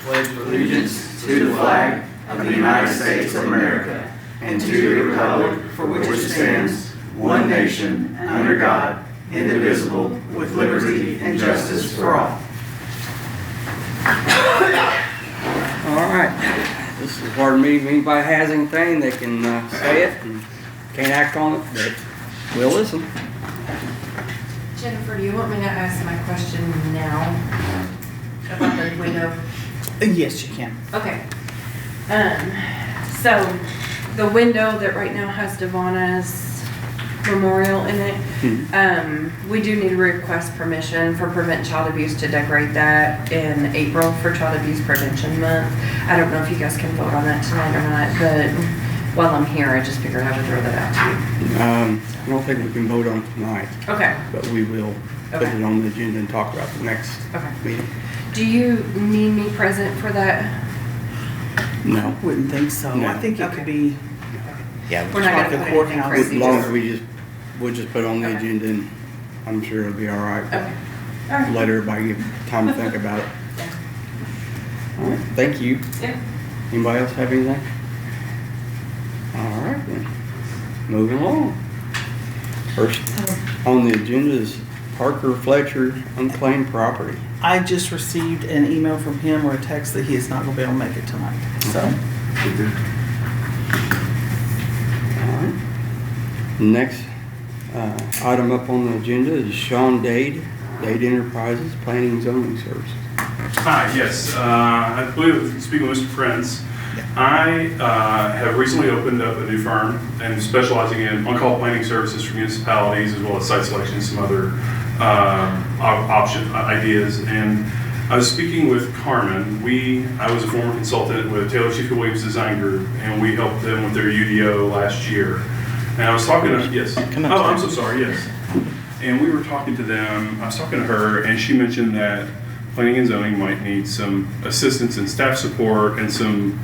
pledge allegiance to the flag of the United States of America and to the republic for which it stands, one nation, under God, indivisible, with liberty and justice for all. All right. This is part of the meeting. If anybody has anything, they can say it and can't act on it, but we'll listen. Jennifer, do you want me to ask my question now about the window? Yes, you can. Okay. So the window that right now has Devana's memorial in it, we do need to request permission for Prevent Child Abuse to decorate that in April for Child Abuse Prevention Month. I don't know if you guys can vote on that tonight or not, but while I'm here, I just figured I would throw that out to you. I don't think we can vote on it tonight. Okay. But we will put it on the agenda and talk about the next meeting. Do you need me present for that? No. Wouldn't think so. No. I think it could be. Yeah, We're not like going to the put anything courthouse. crazy. as long just- as we'll just put it on the agenda, and I'm sure it'll be all right. Okay. All right. Let everybody give time to think about it. All right. Thank you. Yeah. Anybody else have anything? All right then. Moving along. First on the agenda is Parker Fletcher unclaimed property. I just received an email from him or a text that he is not going to be able to make it tonight. So, All right. Next item up on the agenda is Sean Dade, Dade Enterprises, Planning and Zoning Services. Hi, yes. I believe, speaking with Mr. Prince, I have recently opened up a new firm and specializing in on-call planning services for municipalities as well as site selection and some other ideas. And I was speaking with Carmen. I was a former consultant with Taylor Chief Williams Design Group, and we helped them with their UDO last year. And I was talking to, yes. Oh, I'm so sorry, yes. And we were talking to them, I was talking to her, and she mentioned that planning and zoning might need some assistance and staff support and some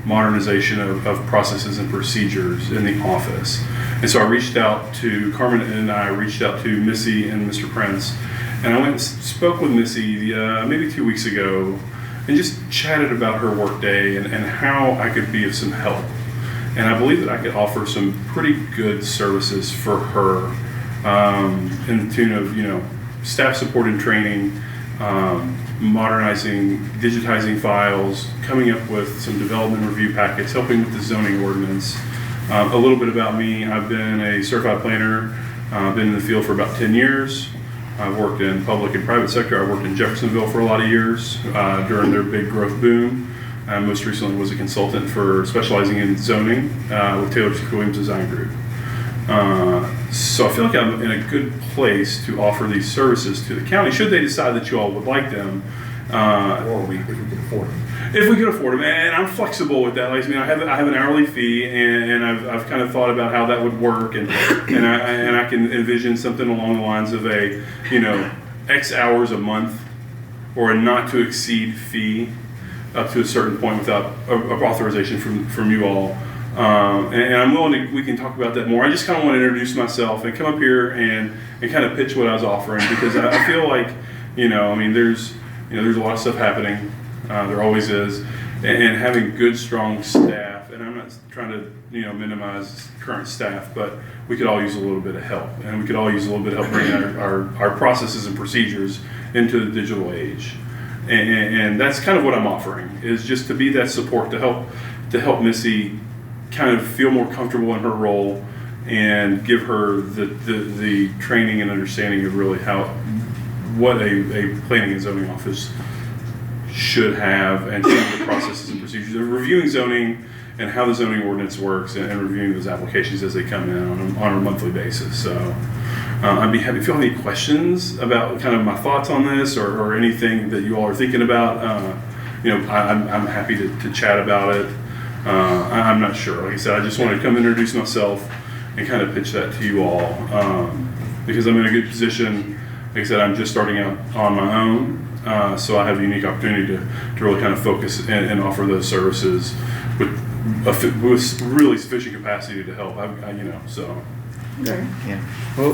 modernization of processes and procedures in the office. And so I reached out to, Carmen and I reached out to Missy and Mr. Prince, and I went and spoke with Missy maybe 2 weeks ago and just chatted about her workday and how I could be of some help. And I believe that I could offer some pretty good services for her in the tune of, staff support and training, modernizing, digitizing files, coming up with some development review packets, helping with the zoning ordinance. A little bit about me: I've been a certified planner, been in the field for about 10 years. I've worked in public and private sector. I worked in Jeffersonville for a lot of years during their big growth boom. Most recently was a consultant for specializing in zoning with Taylor Chief Williams Design Group. So I feel like I'm in a good place to offer these services to the county, should they decide that you all would like them. Or if we can afford them. If we could afford them, and I'm flexible with that. Like, I have an hourly fee, and I've kind of thought about how that would work, and I can envision something along the lines of a X hours a month, or a not to exceed fee up to a certain point without authorization from you all. And I'm willing to, we can talk about that more. I just kind of want to introduce myself and come up here and kind of pitch what I was offering, because I feel like, there's a lot of stuff happening. There always is. And having good, strong staff, and I'm not trying to, minimize current staff, but we could all use a little bit of help. And we could all use a little bit of help bringing our processes and procedures into the digital age. And that's kind of what I'm offering, is just to be that support to help Missy kind of feel more comfortable in her role and give her the training and understanding of really what a planning and zoning office should have, and some of the processes and procedures of reviewing zoning and how the zoning ordinance works, and reviewing those applications as they come in on a monthly basis. So I'd be happy if you have any questions about kind of my thoughts on this, or anything that you all are thinking about. I'm happy to chat about it. I'm not sure. Like I said, I just wanted to come introduce myself and kind of pitch that to you all, because I'm in a good position. Like I said, I'm just starting out on my own, so I have a unique opportunity to really kind of focus and offer those services with really sufficient capacity to help. So. Okay. Yeah. Well,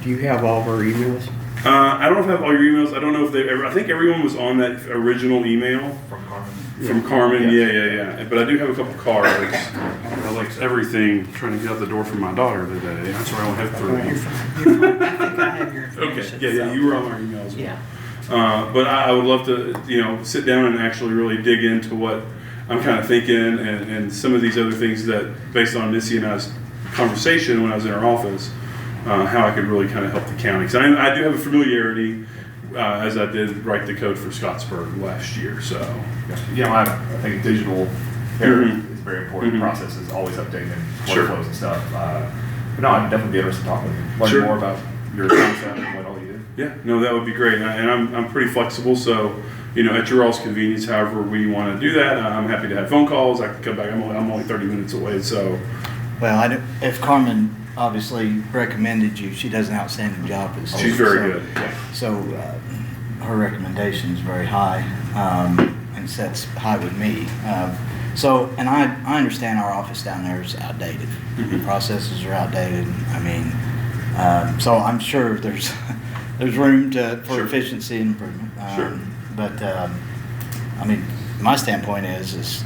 do you have all of our emails? I don't know if I have all your emails. I don't know if they ever, I think everyone was on that original email From Carmen. from Carmen. Yeah. But I do have a couple cards. I like everything trying to get out the door from my daughter today. That's why I only have You're 3. fine. You're fine. I think I have your Okay, information. yeah, so- you were on my emails. Yeah. But I would love to, sit down and actually really dig into what I'm kind of thinking and some of these other things that, based on Missy and I's conversation when I was in her office, how I could really kind of help the county. Because I do have a familiarity, as I did write the code for Scottsburg last year. So, I think digital here Mhm. is very important. Mhm. Process is always updating Sure. workflows and stuff. But no, I'd definitely be interested in talking with you. Learn Sure. more about your concept and what all you do. yeah, no, that would be great. And I'm pretty flexible. So, at your all's convenience, however we want to do that, I'm happy to have phone calls. I can come back. I'm only 30 minutes away. So, Well, if Carmen obviously recommended you, she does an outstanding job. she's very good. So her recommendation is very high and sets high with me. And I understand our office down there is outdated. The processes are outdated. I mean, so I'm sure there's room for Sure. efficiency and improvement. Sure. But I mean, my standpoint is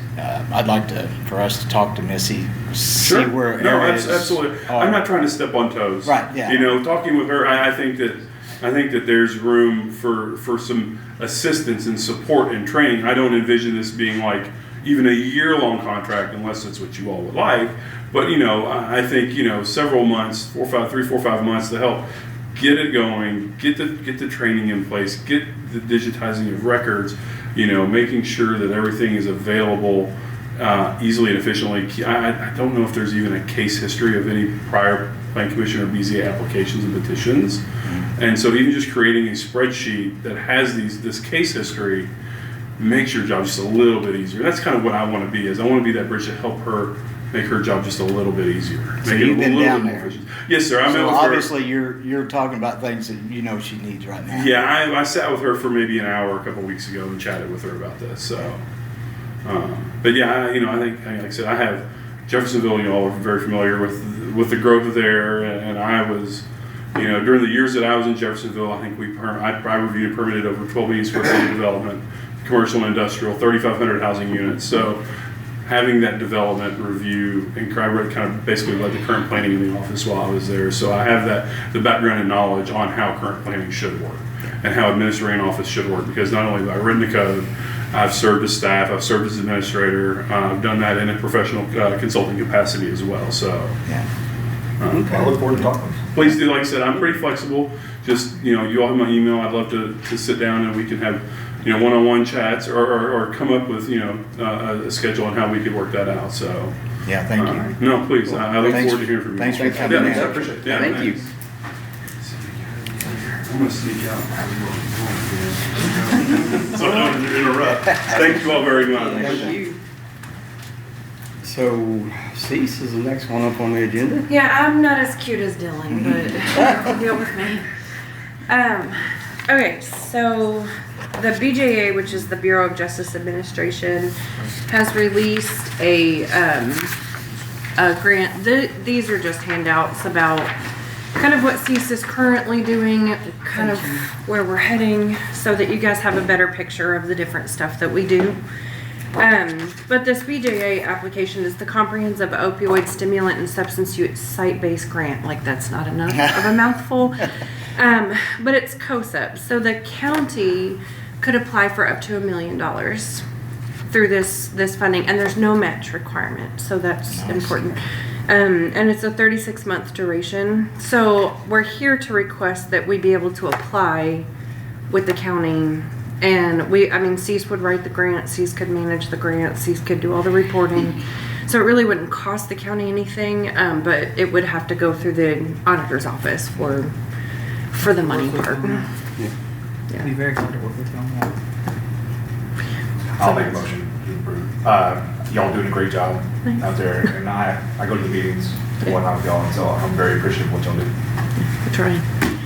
I'd like for us to talk to Missy, see where No, areas absolutely. are. I'm not trying to step on toes. Right, yeah. Talking with her, I think that there's room for some assistance and support and training. I don't envision this being like even a year-long contract unless it's what you all would like. But I think several months, 3, 4, 5 months to help get it going, get the training in place, get the digitizing of records, making sure that everything is available easily and efficiently. I don't know if there's even a case history of any prior Plan Commission or BZA applications and petitions. And so even just creating a spreadsheet that has this case history makes your job just a little bit easier. That's kind of what I want to be. I want to be that bridge to help her make her job just a little bit easier. So Make it you've a been little down bit more there. efficient. Yes, sir. I met So with her. obviously you're talking about things that she needs right now. Yeah, I sat with her for maybe an hour a couple weeks ago and chatted with her about this. So, but yeah, I think, like I said, I have Jeffersonville. You all are very familiar with the growth there, and I was, during the years that I was in Jeffersonville, I think I reviewed and permitted over 12 million square feet of development, commercial and industrial, 3,500 housing units. So, having that development review, and I kind of basically led the current planning in the office while I was there. So I have the background and knowledge on how current planning should work and how administrating an office should work. Because not only have I written the code, I've served as staff, I've served as administrator, I've done that in a professional consulting capacity as well. So Yeah. I look forward to talking with you. please do. Like I said, I'm pretty flexible. Just, you all have my email. I'd love to sit down and we can have, one-on-one chats or come up with, a schedule on how we could work that out. So, Yeah, thank you. No, please. I look Thanks- forward to hearing from you. thanks for coming Yeah, in. I appreciate it. Yeah, Thank you. I'm going to sneak out. So I don't want to interrupt. Thank you all very much. Thank you. So, Cease is the next one up on the agenda. Yeah, I'm not as cute as Dylan, but you have to deal with me. Okay, so the BJA, which is the Bureau of Justice Administration, has released a grant. These are just handouts about kind of what Cease is currently doing, kind of where we're heading, so that you guys have a better picture of the different stuff that we do. But this BJA application is the Comprehensive Opioid Stimulant and Substance Use Site-Based Grant. Like, that's not enough of a mouthful. But it's COSUP. So the county could apply for up to $1 million through this funding, and there's no match requirement. So that's important. And it's a 36-month duration. So we're here to request that we be able to apply with the county. And Cease would write the grant, Cease could manage the grant, Cease could do all the reporting. So it really wouldn't cost the county anything, but it would have to go through the auditor's office for the money part. I'd be very glad to work with you on that. I'll make a motion to approve. Y'all doing a great job Thanks. out there, and I go to the meetings and whatnot with y'all, and so I'm very appreciative of what y'all do. We're trying.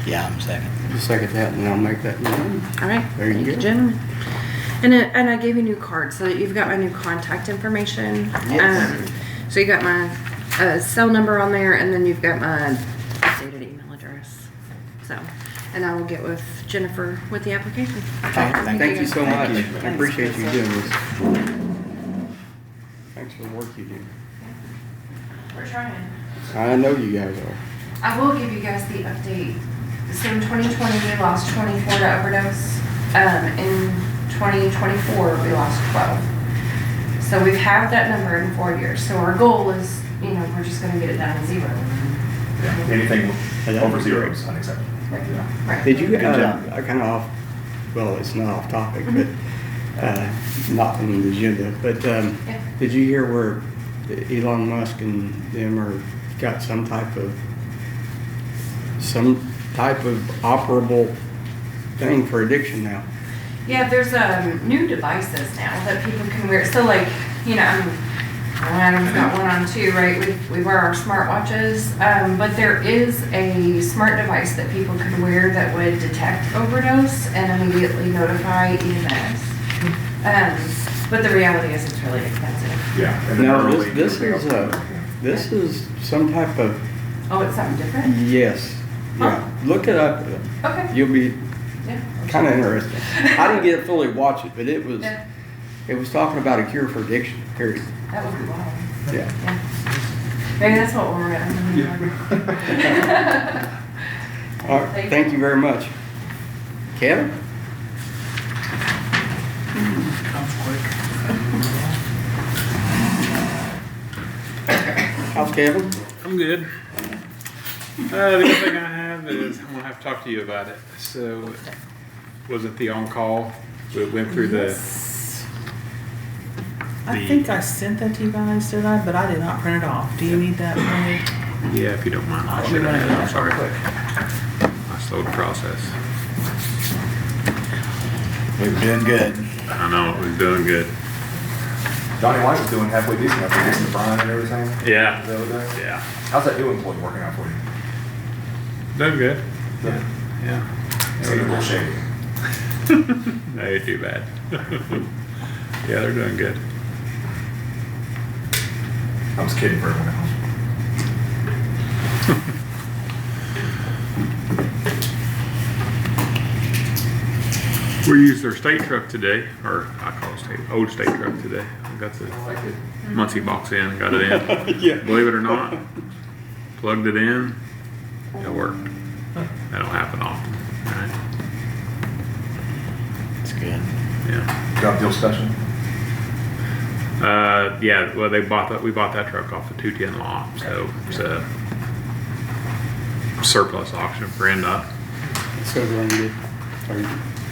Yeah, I'm second. Just second that, and I'll make that known. All right. There you Thank go. you, gentlemen. And I gave you new cards so that you've got my new contact information. Yes. So you got my cell number on there, and then you've got my updated email address. So, and I will get with Jennifer with the application. Thank you so much. Thank you. I appreciate you doing this. Thanks for the work you do. We're trying. I know you guys are. I will give you guys the update. So in 2020, we lost 24 to overdose. In 2024, we lost 12. So we've had that number in 4 years. So our goal is, we're just gonna get it down to 0. Yeah. Anything that'd over be 0 great. is unacceptable. Right. Did you, Good job. I kind of off, well, it's not off topic, but, not on the agenda, but, Yeah. did you hear where Elon Musk and them got some type of operable thing for addiction now? Yeah, there's new devices now that people can wear. So like, Adam's got one on too, right? We wear our smartwatches, but there is a smart device that people can wear that would detect overdose and immediately notify EMS. But the reality is it's really expensive. Yeah. And then No, early, this is some type of, Oh, it's something different? yes, yeah, look it up. Okay. You'll be Yeah. kind of interesting. I didn't get to fully watch it, but it was talking about a cure for addiction, period. That would be wild. Yeah. Yeah. Maybe that's what we're at. All right, thank you very much. Kevin? How's Kevin? I'm good. The only thing I have is I'm gonna have to talk to you about it. So, was it the on-call? We went through I think I sent that to you guys, did I? But I did not print it off. Do you need that printed? Yeah, if you don't mind. Let me run it I'm off sorry. real quick. I slowed the process. We were doing good. I know, it was doing good. Donnie White was doing halfway decent after getting the Brian and everything. Yeah. The other day. Yeah. How's that new employee working out for you? Doing good. Good. Yeah. Seems a little shady. No, you're too bad. Yeah, they're doing good. I was kidding for everyone else. We used their state truck today, or I call it old state truck today. We got the Muncie box in, got it in. Yeah. Believe it or not, plugged it in, it worked. That don't happen often, right? It's good. Yeah. Got deal special? Yeah, well, we bought that truck off the 210 lot, so it's a surplus auction for NDOT. It's still running good. Sorry,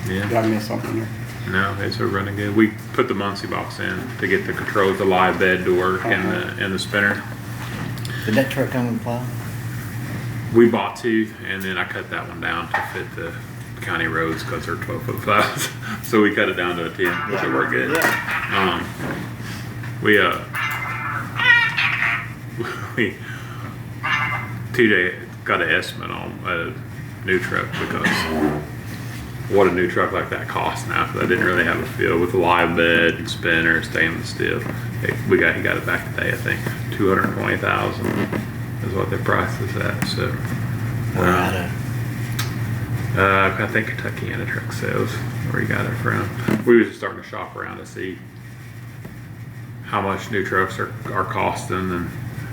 Yeah. did I miss something there? No, it's running good. We put the Muncie box in to get the controls, the live bed to work and the spinner. Did that truck come with a plow? We bought 2, and then I cut that one down to fit the county roads because they're 12-foot plows. So we got it down to a 10, which will work good. We today got an estimate on a new truck because what a new truck like that costs now. Because I didn't really have a feel with the live bed and spinner, stainless steel. He got it back today. I think $220,000 is what their price is at. So Where out of? I think Kentucky Truck Sales where he got it from. We was just starting to shop around to see how much new trucks are costing, and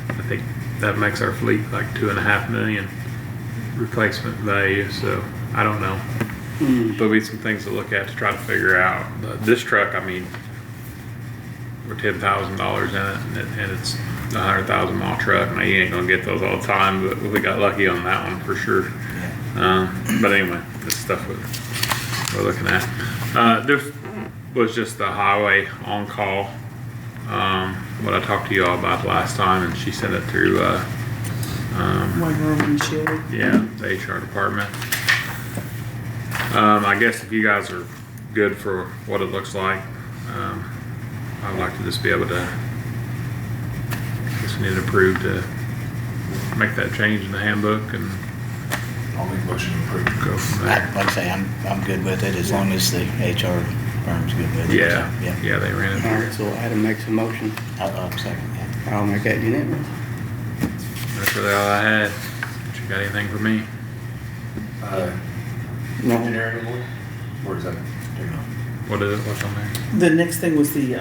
I think that makes our fleet like $2.5 million replacement value. So I don't know. There'll be some things to look at to try to figure out. This truck, I mean, we're $10,000 in it, and it's a 100,000 mile truck. Now you ain't gonna get those all the time, but we got lucky on that one for sure. But anyway, this stuff we're looking at. This was just the highway on call. What I talked to you all about last time, and she sent it through. One room and shed. Yeah, the HR department. I guess if you guys are good for what it looks like, I'd like to just be able to, I guess we need it approved to make that change in the handbook and I'll make a motion to approve. go from there. Like I say, I'm good with it as long as the HR firm's good with it. Yeah, So, yeah. yeah, they ran it All through. right, so Adam makes a motion. I'll second that. I'll make that unanimous. That's really all I had. You got anything for me? No. engineering invoice? Where is that? What is it? What's on there? The next thing was the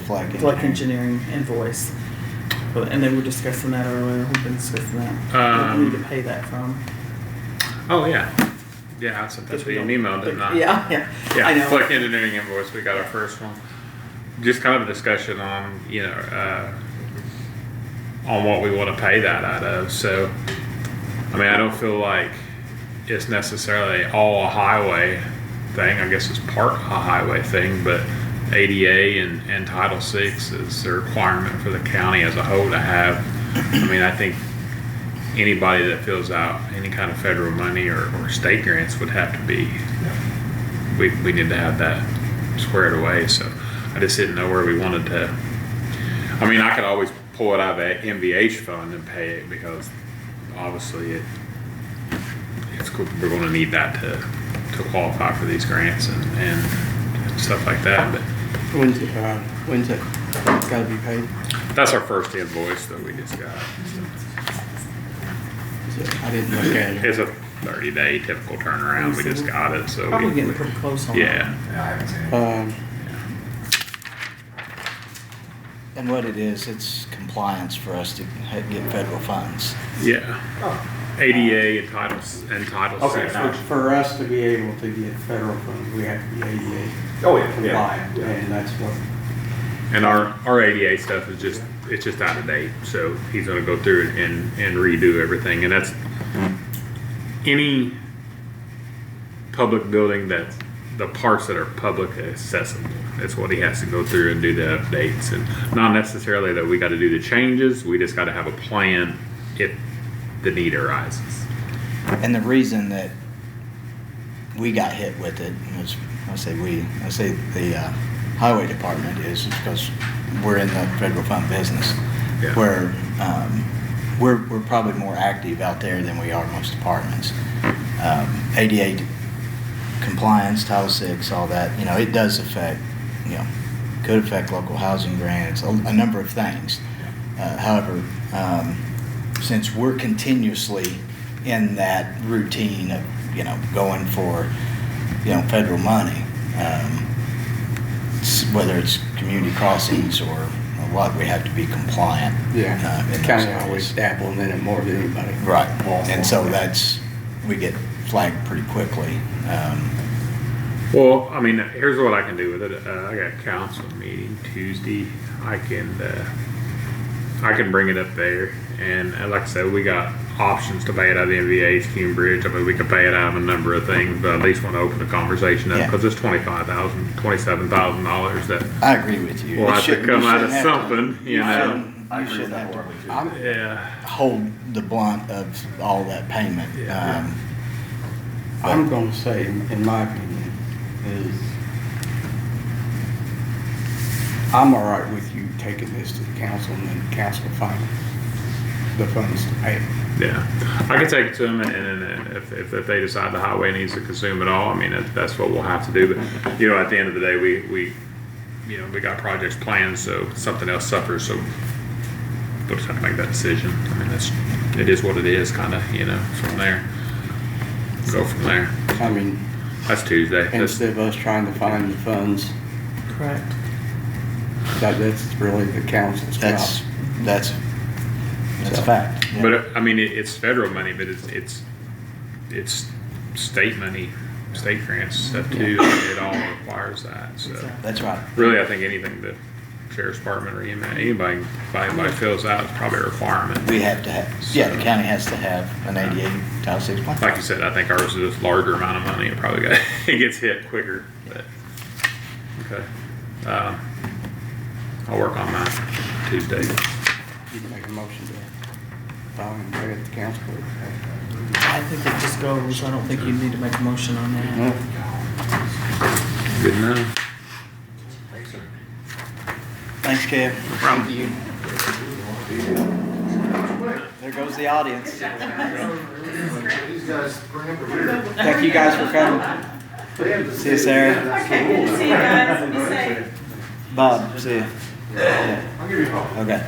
flag. Fleck engineering invoice. And they were discussing that earlier. We've been discussing that. We need to pay that from. Oh, yeah. Yeah, I sent that to you an email, didn't I? Yeah. Yeah, I know. Fleck Engineering invoice, we got our first one. Just kind of a discussion on, on what we want to pay that out of. So, I mean, I don't feel like it's necessarily all a highway thing. I guess it's part a highway thing, but ADA and Title VI is a requirement for the county as a whole to have. I mean, I think anybody that fills out any kind of federal money or state grants would have to be, we need to have that squared away. So I just didn't know where we wanted to. I mean, I could always pull it out of the MVH fund and pay it, because obviously it's cool. We're going to need that to qualify for these grants and stuff like that. But When's it gotta be paid? that's our first invoice that we just got. I didn't look at it. It's a 30-day typical turnaround. We just got it, so Probably getting pretty close on yeah. Yeah, I haven't seen it. And what it is, it's compliance for us to get federal funds. Yeah. ADA and Title Okay, VI. now- For us to be able to get federal funds, we have to be ADA Oh, yeah, compliant, yeah. and that's what, And our ADA stuff is just out of date. So he's going to go through and redo everything. And that's any public building that the parts that are public accessible. That's what he has to go through and do the updates, and not necessarily that we got to do the changes. We just got to have a plan if the need arises. And the reason that we got hit with it was, I say the highway department is because we're in the federal fund business, Yeah. where we're probably more active out there than we are most departments. ADA compliance, Title VI, all that, it does affect, could affect local housing grants, a number of things. However, since we're continuously in that routine of, going for, federal money, whether it's community crossings or what, we have to be compliant. yeah, in those county areas. always dabbling in it more than anybody. Right, and so we get flagged pretty quickly. Well, I mean, here's what I can do with it. I got a council meeting Tuesday. I can bring it up there, and like I said, we got options to pay it out of the MVH, Cume Bridge. I mean, we can pay it out of a number of things, but I at least want to open the conversation up, Yeah. because it's $27,000 that I agree with you. will It have to shouldn't- come you out of shouldn't have to- something, you know. I You agree with shouldn't that have to wholeheartedly, too. Yeah. hold the blunt of all that payment. Yeah. I'm gonna say, in my opinion, is I'm all right with you taking this to the council, and then the council find the funds to pay it. Yeah, I can take it to them, and then if they decide the highway needs to consume it all, I mean, that's what we'll have to do. But, at the end of the day, we got projects planned, so something else suffers, so we'll just have to make that decision. I mean, it is what it is, kind of, from there. Go from there. I mean, That's Tuesday. That's, instead of us trying to find the funds, Correct. that's really the council's job. That's a fact. Yeah. but I mean, it's federal money, but it's state money, state grants stuff too. It all requires that. So. That's right. Really, I think anything the sheriff's department or anybody fills out is probably a requirement. We have to have, the county has to have an ADA Title VI plan. Like you said, I think ours is a larger amount of money. It probably it gets hit quicker. But okay, I'll work on that Tuesday. You can make a motion to file and bring it to the council. I think it just goes. I don't think you need to make a motion on that. No. Good enough. Thanks, Kev. Thank you. There goes the audience. Thank you guys for coming. See you, Sarah. Okay, see you guys. Be safe. Bob, see you. I'll give you a call. Okay.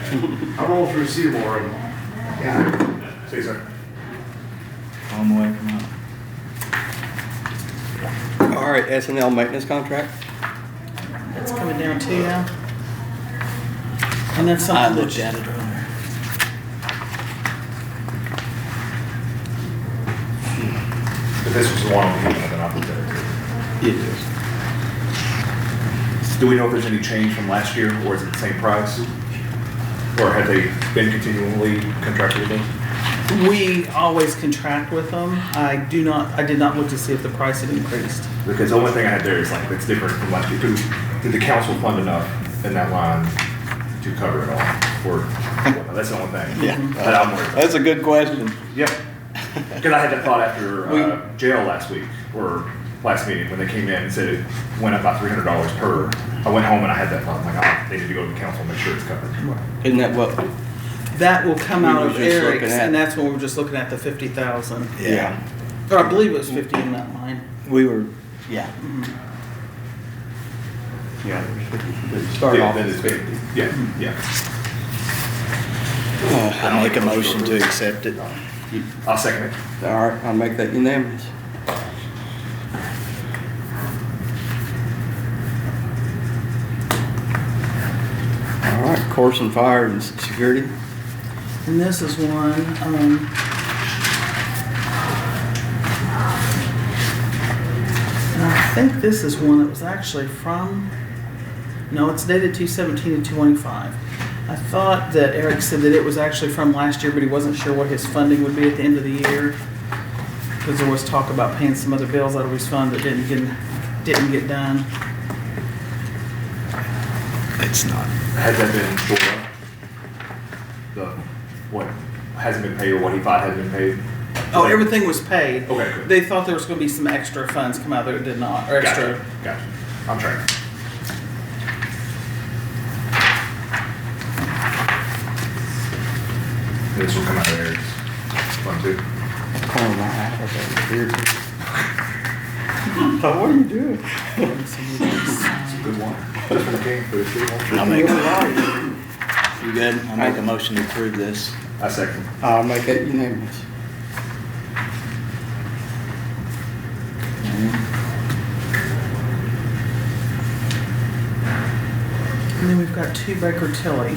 I'm rolling through Seymour and. See you, sir. On the way from home. All right, S&L maintenance contract. It's coming down to you. And that's I something looked at it earlier. If this was the one on the email, then I looked at it It is. too. Do we know if there's any change from last year, or is it the same price? Or have they been continually contracted with them? We always contract with them. I did not look to see if the price had increased. Because the only thing I had there is like, it's different from last year. Did the council fund enough in that line to cover it all? Or, that's the only thing. Yeah. That I'm worried about. That's a good question. Yep. Because I had that thought after jail last week, or last meeting, when they came in and said it went up by $300 per. I went home and I had that thought, I'm like, they need to go to the council and make sure it's covered. Isn't that what? That will come We out were of just Eric's, looking at- and that's when we were just looking at the 50,000. Yeah. Or I believe it was 50 in that line. We were, yeah. Yeah. Start off Then at it's 50. Yeah, yeah. I make a motion to accept it. I'll second it. All right, I'll make that unanimous. All right, course and fire and security. And this is one, and I think this is one that was actually from, no, it's dated 2/17 and 2/25. I thought that Eric said that it was actually from last year, but he wasn't sure what his funding would be at the end of the year. Because there was talk about paying some other bills out of his fund that didn't get done. It's not. Has that been short of? What hasn't been paid or what he thought had been paid? Oh, everything was paid. Okay, good. They thought there was going to be some extra funds come out there, it did not, or extra. Gotcha. I'm trying. This will come out of Eric's fund too. Oh, my, here too. What are you doing? It's a good one. Just when it came for the good one. I'll make You good? I make a motion to approve this. I second. I'll make that unanimous. And then we've got two Baker Tilly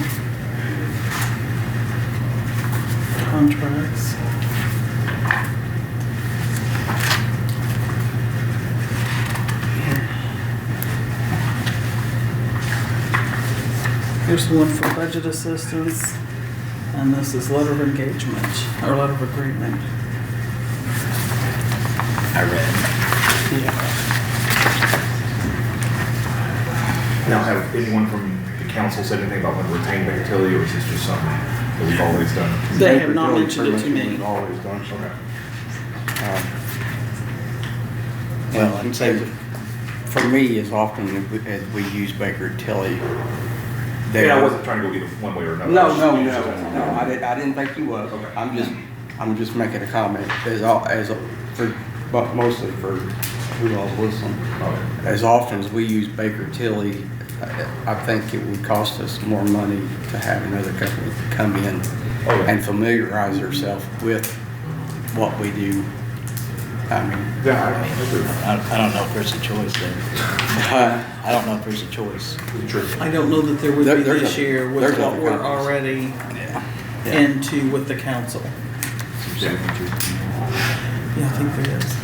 contracts. Here's one for budget assistance, and this is letter of engagement, or letter of agreement. I read. Now, have anyone from the council said anything about when retained utility, or is this just something that we've always done? They have not mentioned it to me. Always done. Okay. Well, I'd say, For me, as often as we use Baker Tilly, they Yeah, I wasn't trying to go either one way or another. No, I didn't think you was. Okay. I'm just making a comment but mostly for who all's listening. Okay. As often as we use Baker Tilly, I think it would cost us more money to have another company come in Okay. and familiarize themselves with what we do. I mean, Yeah, I agree. I don't know if there's a choice there. I don't know if there's a choice. True. I don't know that there would be There's this year with there's what other we're companies. already Yeah. into with the council. Yeah, I think there is.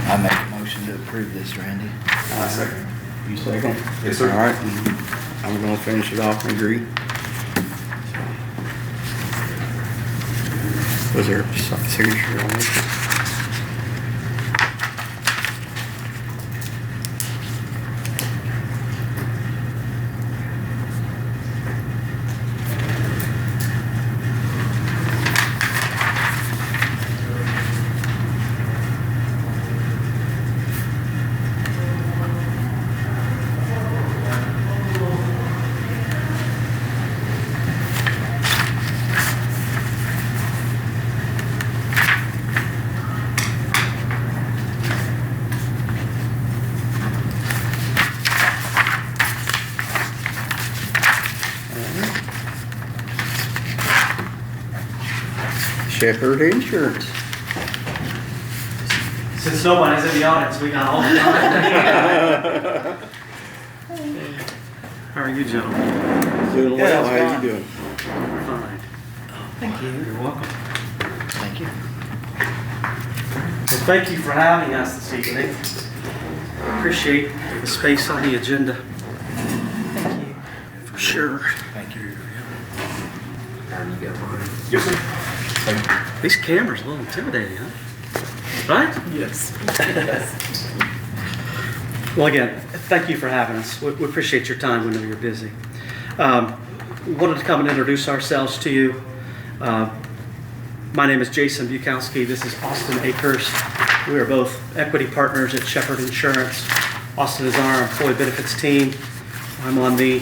I make a motion to approve this, Randy. I second. you second? Yes, sir. All right, and I'm gonna finish it off and agree. Was there a signature on it? Shepherd Insurance. Since nobody's in the audience, we got all the time. How are you, gentlemen? Doing Yeah, well. how's it How are you going? doing? Fine. Thank you. You're welcome. Thank you. Well, thank you for having us this evening. Appreciate the space on the agenda. Thank you. For sure. Thank you. Yes, sir. Thank you. These cameras are a little intimidating, huh? Right? Yes. Well, again, thank you for having us. We appreciate your time. We know you're busy. Wanted to come and introduce ourselves to you. My name is Jason Bukowski. This is Austin Akers. We are both equity partners at Shepherd Insurance. Austin is on our employee benefits team. I'm on the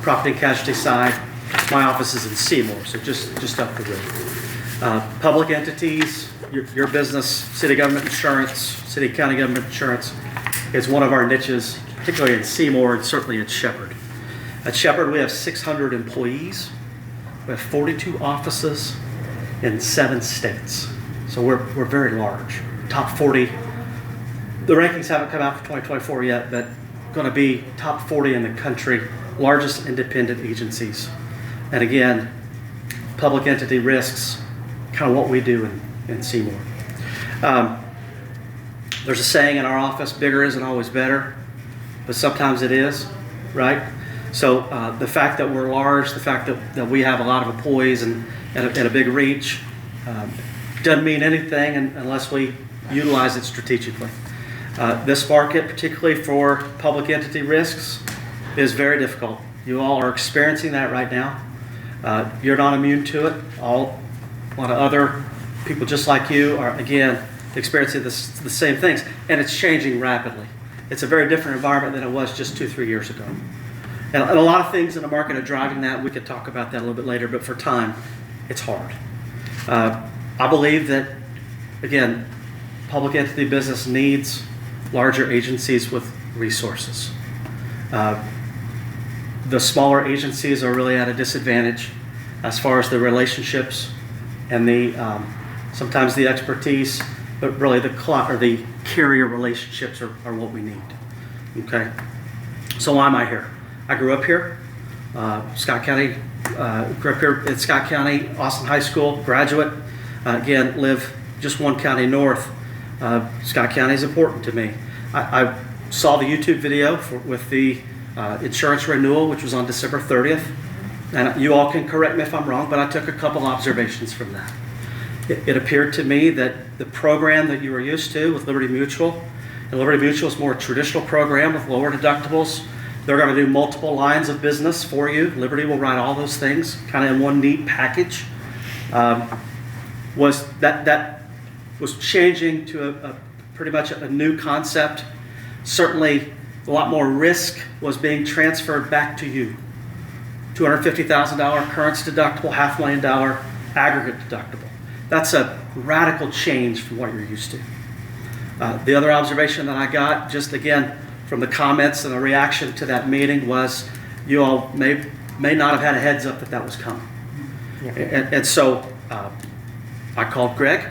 property and casualty side. My office is in Seymour, so just up the road. Public entities, your business, city government insurance, city county government insurance is one of our niches, particularly in Seymour and certainly at Shepherd. At Shepherd, we have 600 employees. We have 42 offices in 7 states. So we're very large. Top 40. The rankings haven't come out for 2024 yet, but going to be top 40 in the country, largest independent agencies. And again, public entity risks, kind of what we do in Seymour. There's a saying in our office, bigger isn't always better, but sometimes it is, right? So the fact that we're large, the fact that we have a lot of employees and a big reach doesn't mean anything unless we utilize it strategically. This market, particularly for public entity risks, is very difficult. You all are experiencing that right now. You're not immune to it. A lot of other people just like you are, again, experiencing the same things, and it's changing rapidly. It's a very different environment than it was just 2-3 years ago. And a lot of things in the market are driving that. We could talk about that a little bit later, but for time, it's hard. I believe that, again, public entity business needs larger agencies with resources. The smaller agencies are really at a disadvantage as far as the relationships and the sometimes the expertise, but really the carrier relationships are what we need. Okay, so why am I here? I grew up here, Scott County. Grew up here at Scott County, Austin High School, graduate. Again, live just one county north. Scott County is important to me. I saw the YouTube video with the insurance renewal, which was on December 30th. And you all can correct me if I'm wrong, but I took a couple observations from that. It appeared to me that the program that you were used to with Liberty Mutual, and Liberty Mutual is more a traditional program with lower deductibles. They're going to do multiple lines of business for you. Liberty will write all those things kind of in one neat package. Was changing to a pretty much a new concept. Certainly a lot more risk was being transferred back to you. $250,000 current deductible, $500,000 aggregate deductible. That's a radical change from what you're used to. The other observation that I got, just again from the comments and the reaction to that meeting, was you all may not have had a heads up that was coming. And so I called Greg.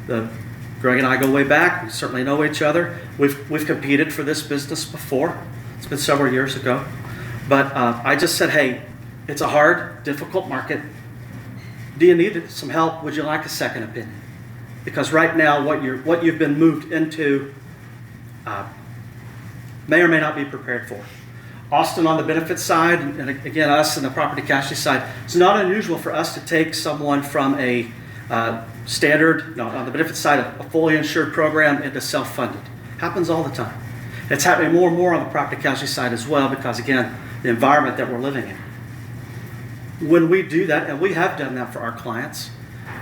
Greg and I go way back. We certainly know each other. We've competed for this business before. It's been several years ago. But I just said, hey, it's a hard, difficult market. Do you need some help? Would you like a second opinion? Because right now, what you've been moved into may or may not be prepared for. Austin on the benefits side, and again, us on the property casualty side, it's not unusual for us to take someone from a standard, on the benefits side, a fully insured program into self-funded. Happens all the time. It's happening more and more on the property casualty side as well because, again, the environment that we're living in. When we do that, and we have done that for our clients,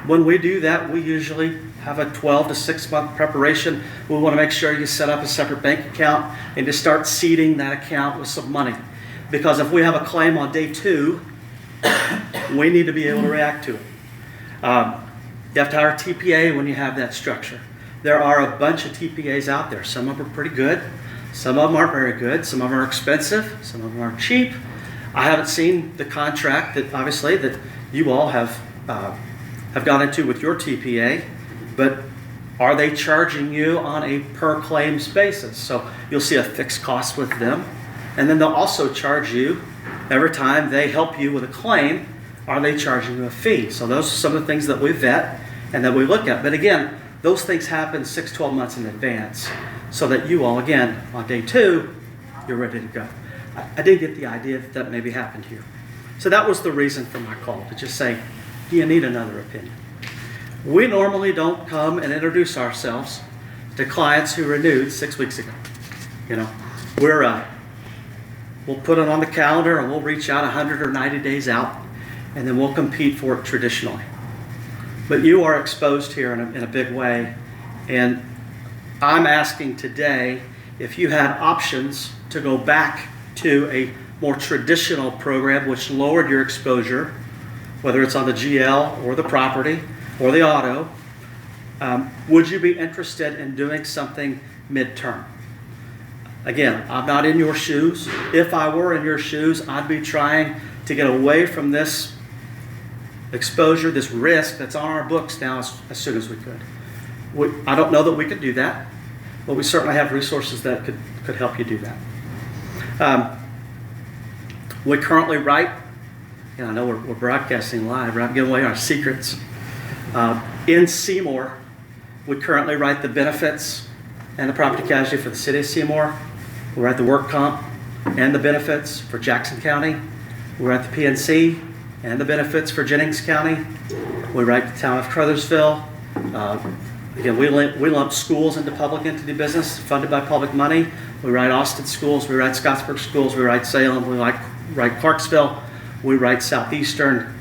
when we do that, we usually have a 12 to 6 month preparation. We want to make sure you set up a separate bank account and to start seeding that account with some money. Because if we have a claim on day 2, we need to be able to react to it. You have to hire a TPA when you have that structure. There are a bunch of TPAs out there. Some of them are pretty good. Some of them aren't very good. Some of them are expensive. Some of them are cheap. I haven't seen the contract that obviously that you all have gone into with your TPA, but Are they charging you on a per claims basis? So you'll see a fixed cost with them, and then they'll also charge you every time they help you with a claim. Are they charging you a fee? So those are some of the things that we vet and that we look at. But again, those things happen 6-12 months in advance, so that you all, again, on day 2, you're ready to go. I did get the idea that that maybe happened here. So that was the reason for my call, to just say, do you need another opinion? We normally don't come and introduce ourselves to clients who renewed 6 weeks ago. You know, we'll put it on the calendar and we'll reach out 100 or 90 days out, and then we'll compete for it traditionally. But you are exposed here in a big way, and I'm asking today if you had options to go back to a more traditional program which lowered your exposure, whether it's on the GL or the property or the auto, would you be interested in doing something midterm? Again, I'm not in your shoes. If I were in your shoes, I'd be trying to get away from this exposure, this risk that's on our books now as soon as we could. I don't know that we could do that, but we certainly have resources that could help you do that. We currently write, and I know we're broadcasting live, right? I'm giving away our secrets. In Seymour, we currently write the benefits and the property casualty for the city of Seymour. We write the work comp and the benefits for Jackson County. We write the PNC and the benefits for Jennings County. We write the town of Crothersville. Again, we lump schools into public entity business funded by public money. We write Austin schools. We write Scottsburg schools. We write Salem. We write Clarksville. We write Southeastern.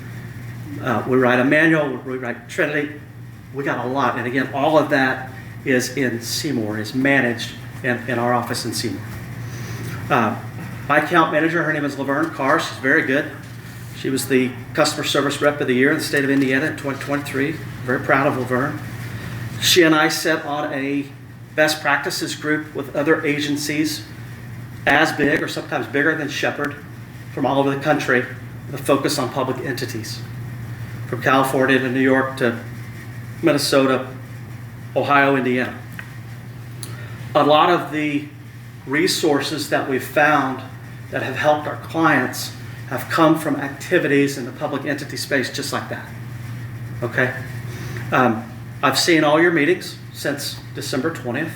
We write Emmanuel. We write Trinity. We got a lot. And again, all of that is in Seymour, is managed in our office in Seymour. My account manager, her name is Laverne Carr. She's very good. She was the Customer Service Rep of the Year in the state of Indiana in 2023. Very proud of Laverne. She and I sit on a best practices group with other agencies as big or sometimes bigger than Shepherd from all over the country with a focus on public entities. From California to New York to Minnesota, Ohio, Indiana. A lot of the resources that we've found that have helped our clients have come from activities in the public entity space just like that. Okay? I've seen all your meetings since December 20th,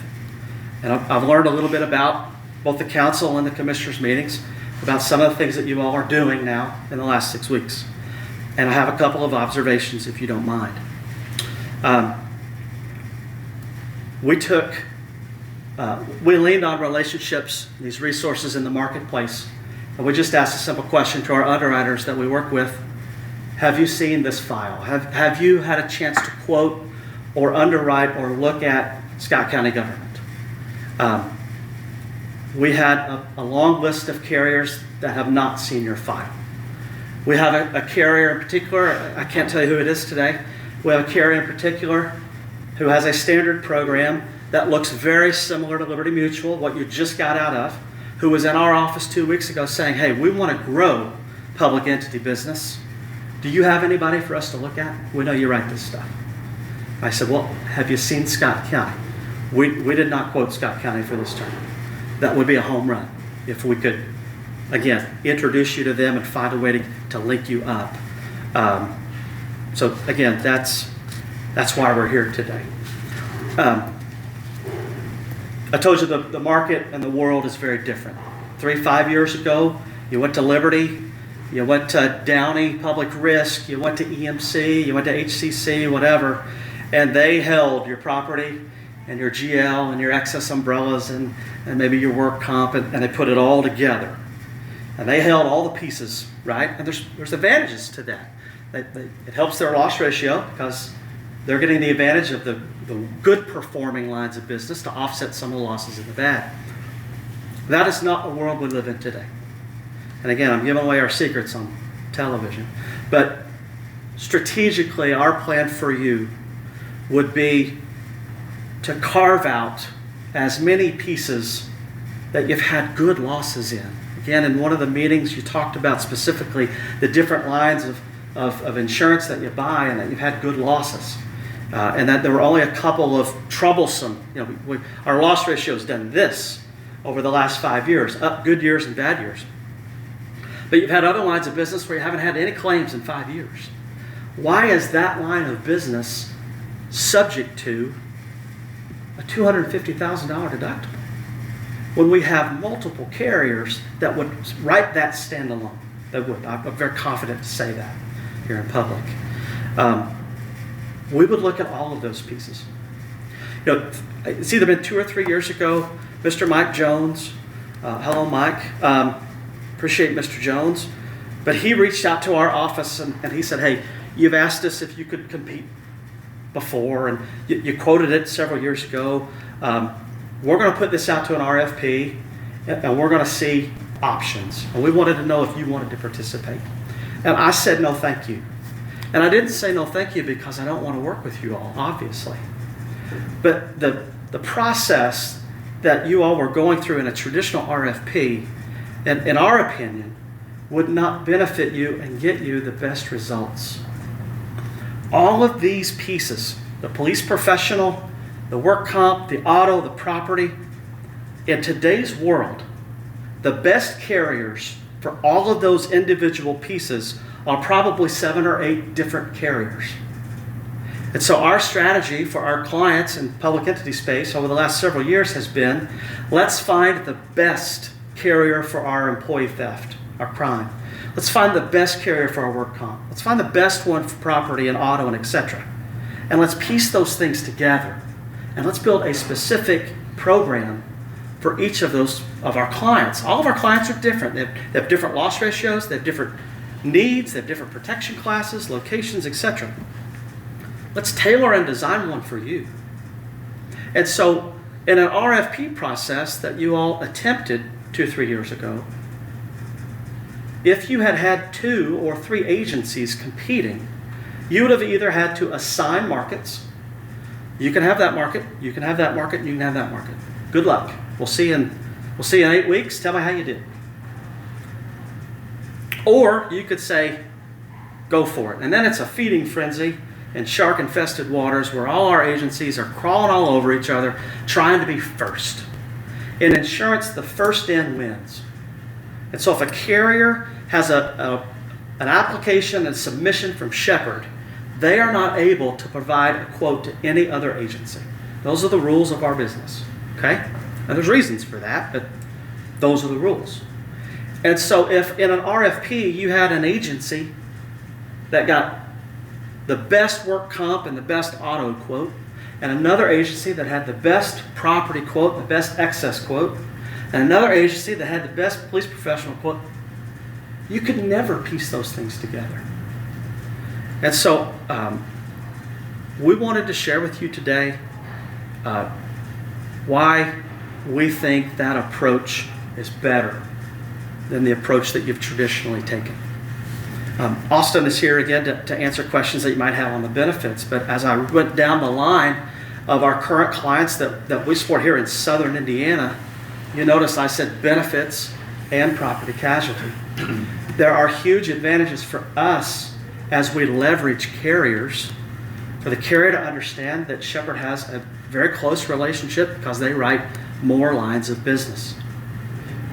and I've learned a little bit about both the council and the commissioners' meetings, about some of the things that you all are doing now in the last 6 weeks. And I have a couple of observations, if you don't mind. We leaned on relationships, these resources in the marketplace, and we just asked a simple question to our underwriters that we work with. Have you seen this file? Have you had a chance to quote or underwrite or look at Scott County government? We had a long list of carriers that have not seen your file. We have a carrier in particular, I can't tell you who it is today. We have a carrier in particular who has a standard program that looks very similar to Liberty Mutual, what you just got out of, who was in our office 2 weeks ago saying, hey, we want to grow public entity business. Do you have anybody for us to look at? We know you write this stuff. I said, well, have you seen Scott County? We did not quote Scott County for this term. That would be a home run if we could, again, introduce you to them and find a way to link you up. So again, that's why we're here today. I told you the market and the world is very different. 3-5 years ago, you went to Liberty, you went to Downey Public Risk, you went to EMC, you went to HCC, whatever, and they held your property and your GL and your excess umbrellas and maybe your work comp, and they put it all together. And they held all the pieces, right? And there's advantages to that. It helps their loss ratio because they're getting the advantage of the good performing lines of business to offset some of the losses in the bad. That is not the world we live in today. And again, I'm giving away our secrets on television. But strategically, our plan for you would be to carve out as many pieces that you've had good losses in. Again, in one of the meetings, you talked about specifically the different lines of insurance that you buy and that you've had good losses. and that there were only a couple of troublesome, our loss ratio has done this over the last 5 years, up good years and bad years. But you've had other lines of business where you haven't had any claims in 5 years. Why is that line of business subject to a $250,000 deductible when we have multiple carriers that would write that standalone? That would. I'm very confident to say that here in public. We would look at all of those pieces. It's either been 2 or 3 years ago, Mr. Mike Jones, hello Mike, appreciate Mr. Jones, but he reached out to our office and he said, hey, you've asked us if you could compete before, and you quoted it several years ago. We're going to put this out to an RFP, and we're going to see options. And we wanted to know if you wanted to participate. And I said, no, thank you. And I didn't say no, thank you because I don't want to work with you all, obviously. But the process that you all were going through in a traditional RFP, in our opinion, would not benefit you and get you the best results. All of these pieces, the police professional, the work comp, the auto, the property, in today's world, the best carriers for all of those individual pieces are probably 7 or 8 different carriers. And so our strategy for our clients in public entity space over the last several years has been, let's find the best carrier for our employee theft, our crime. Let's find the best carrier for our work comp. Let's find the best one for property and auto and etc. And let's piece those things together. And let's build a specific program for each of those of our clients. All of our clients are different. They have different loss ratios, they have different needs, they have different protection classes, locations, etc. Let's tailor and design one for you. And so in an RFP process that you all attempted 2 or 3 years ago, if you had had 2 or 3 agencies competing, you would have either had to assign markets. You can have that market, you can have that market, you can have that market. Good luck. We'll see you in 8 weeks. Tell me how you did. Or you could say, go for it. And then it's a feeding frenzy in shark-infested waters where all our agencies are crawling all over each other, trying to be first. In insurance, the first in wins. And so if a carrier has an application and submission from Shepherd, they are not able to provide a quote to any other agency. Those are the rules of our business. Okay? And there's reasons for that, but those are the rules. And so if in an RFP you had an agency that got the best work comp and the best auto quote, and another agency that had the best property quote, the best excess quote, and another agency that had the best police professional quote, you could never piece those things together. And so we wanted to share with you today why we think that approach is better than the approach that you've traditionally taken. Austin is here again to answer questions that you might have on the benefits, but as I went down the line of our current clients that we support here in Southern Indiana, you notice I said benefits and property casualty. There are huge advantages for us as we leverage carriers, for the carrier to understand that Shepherd has a very close relationship because they write more lines of business.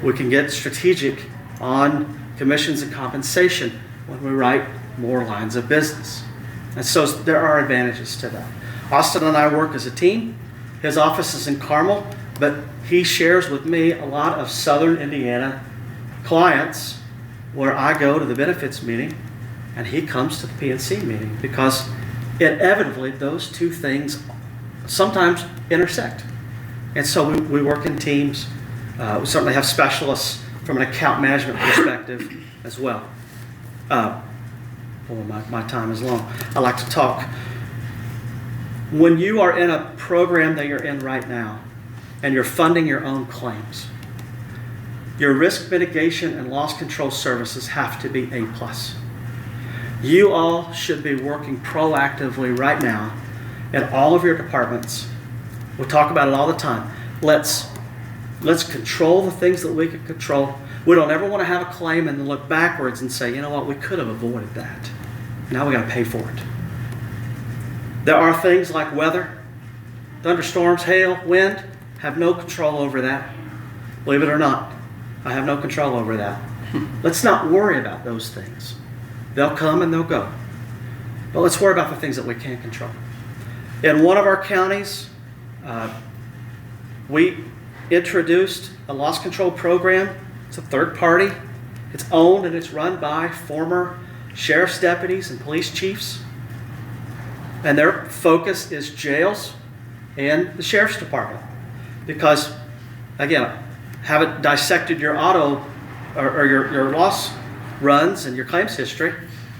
We can get strategic on commissions and compensation when we write more lines of business. And so there are advantages to that. Austin and I work as a team. His office is in Carmel, but he shares with me a lot of Southern Indiana clients where I go to the benefits meeting and he comes to the PNC meeting because inevitably those two things sometimes intersect. And so we work in teams. We certainly have specialists from an account management perspective as well. My time is long. I like to talk. When you are in a program that you're in right now and you're funding your own claims, your risk mitigation and loss control services have to be A+. You all should be working proactively right now in all of your departments. We talk about it all the time. Let's control the things that we can control. We don't ever want to have a claim and then look backwards and say, you know what, we could have avoided that. Now we got to pay for it. There are things like weather, thunderstorms, hail, wind, have no control over that. Believe it or not, I have no control over that. Let's not worry about those things. They'll come and they'll go. But let's worry about the things that we can control. In one of our counties, we introduced a loss control program. It's a third party. It's owned and it's run by former sheriff's deputies and police chiefs. And their focus is jails and the sheriff's department. Because, again, haven't dissected your auto or your loss runs and your claims history.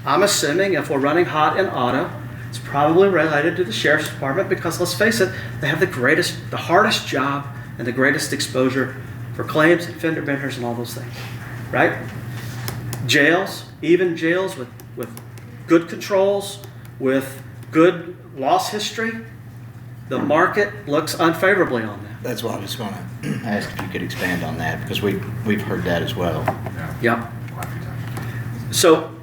I'm assuming if we're running hot in auto, it's probably related to the sheriff's department because, let's face it, they have the hardest job and the greatest exposure for claims and fender benders and all those things, right? Jails, even jails with good controls, with good loss history, the market looks unfavorably on that. That's what I was going to ask if you could expand on that, because we've heard that as well. Yep. So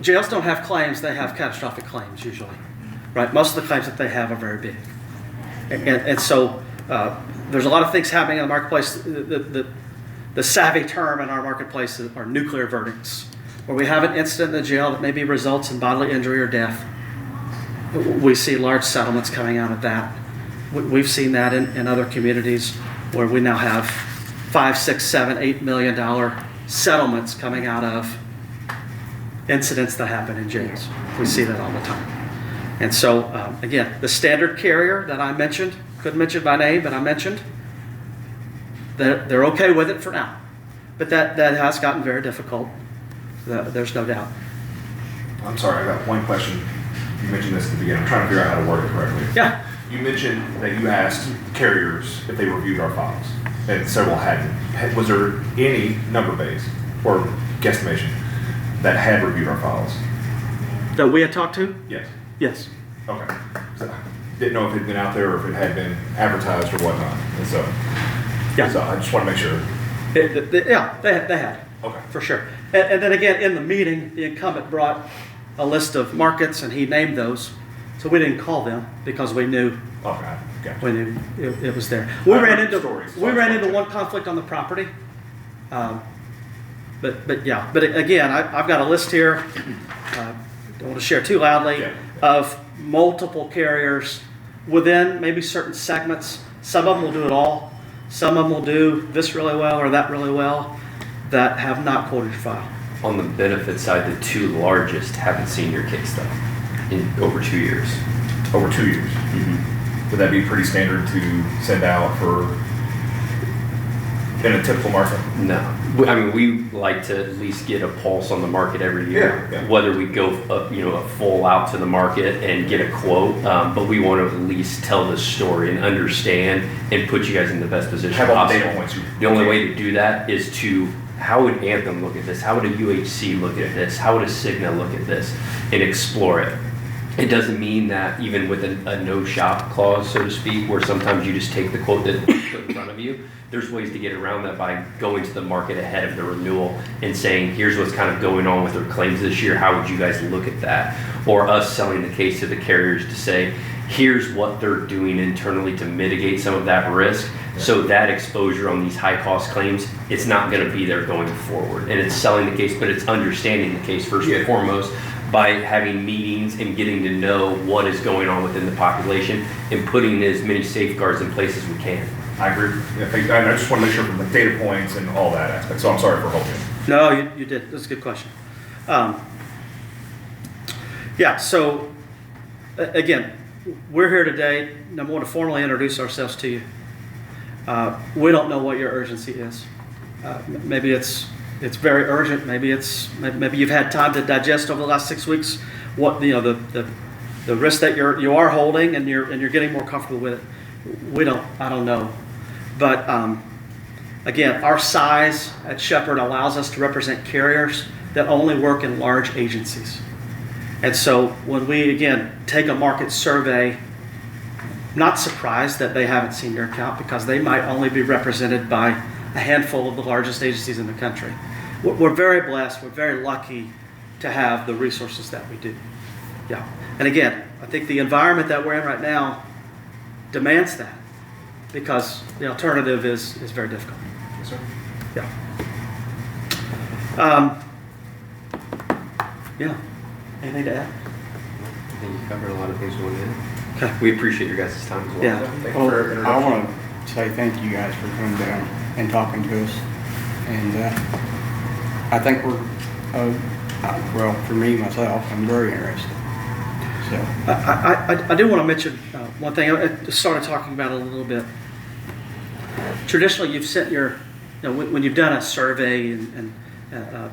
jails don't have claims, they have catastrophic claims usually, right? Most of the claims that they have are very big. And so there's a lot of things happening in the marketplace. The savvy term in our marketplace are nuclear verdicts, where we have an incident in the jail that maybe results in bodily injury or death. We see large settlements coming out of that. We've seen that in other communities where we now have $5, $6, $7, $8 million settlements coming out of incidents that happen in jails. We see that all the time. And so, again, the standard carrier that I mentioned, couldn't mention by name, but I mentioned, they're okay with it for now. But that has gotten very difficult. There's no doubt. I'm sorry, I got one question. You mentioned this at the beginning. I'm trying to figure out how to word it correctly. Yeah. You mentioned that you asked carriers if they reviewed our files, and several hadn't. Was there any number base or guesstimation that had reviewed our files? That we had talked to? Yes. Yes. Okay. So, didn't know if it had been out there or if it had been advertised or whatnot. And so, Yeah. So I just want to make sure. Yeah, they had. Okay. For sure. And then again, in the meeting, the incumbent brought a list of markets and he named those. So we didn't call them because we knew Okay. Gotcha. we knew it was there. I We ran heard into stories, so we I ran was into watching. one conflict on the property. But yeah. But again, I've got a list here. Don't want to share too loudly Yeah. of multiple carriers within maybe certain segments. Some of them will do it all. Some of them will do this really well or that really well that have not quoted your file. On the benefit side, the two largest haven't seen your case though, in over 2 years. Over 2 years. Mm-hmm. Would that be pretty standard to send out for in a typical market? No, I mean we like to at least get a pulse on the market every year. Yeah. Whether we go a full out to the market and get a quote, but we want to at least tell the story and understand and put you guys in the best position How about the possible. data points? The only way to do that is to, how would Anthem look at this? How would a UHC look at this? How would a Cigna look at this and explore it? It doesn't mean that even with a no shop clause, so to speak, where sometimes you just take the quote that's put in front of you, there's ways to get around that by going to the market ahead of the renewal and saying, here's what's kind of going on with their claims this year. How would you guys look at that? Or us selling the case to the carriers to say, here's what they're doing internally to mitigate some of that risk. So that exposure on these high cost claims, it's not going to be there going forward. And it's selling the case, but it's understanding the case first and foremost by having meetings and getting to know what is going on within the population and putting as many safeguards in place as we can. I agree. Yeah, I just want to make sure from the data points and all that aspect. So I'm sorry for holding. No, you did. That's a good question. Yeah, so again, we're here today. I want to formally introduce ourselves to you. We don't know what your urgency is. Maybe it's very urgent. Maybe you've had time to digest over the last 6 weeks what the risk that you are holding and you're getting more comfortable with it. I don't know. But again, our size at Shepherd allows us to represent carriers that only work in large agencies. And so when we, again, take a market survey, I'm not surprised that they haven't seen your account because they might only be represented by a handful of the largest agencies in the country. We're very blessed. We're very lucky to have the resources that we do. Yeah. And again, I think the environment that we're in right now demands that because the alternative is very difficult. Yes, sir. Yeah. Yeah. Anything to add? I think you covered a lot of things going in. Okay. We appreciate your guys' time as well. Yeah. Thank you Well, for your I introduction. want to say thank you guys for coming down and talking to us. And I think we're, well, for me, myself, I'm very interested. So, I do want to mention one thing. I started talking about it a little bit. Traditionally, you've sent when you've done a survey and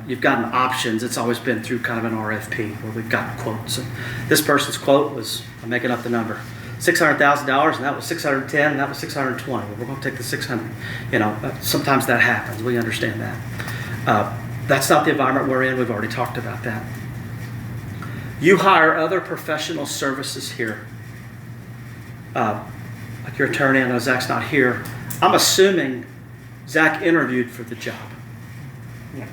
you've gotten options, it's always been through kind of an RFP where we've gotten quotes. And this person's quote was, I'm making up the number, $600,000, and that was 610, and that was 620. Well, we're going to take the 600. Sometimes that happens. We understand that. That's not the environment we're in. We've already talked about that. You hire other professional services here, like your attorney. I know Zach's not here. I'm assuming Zach interviewed for the job. yeah.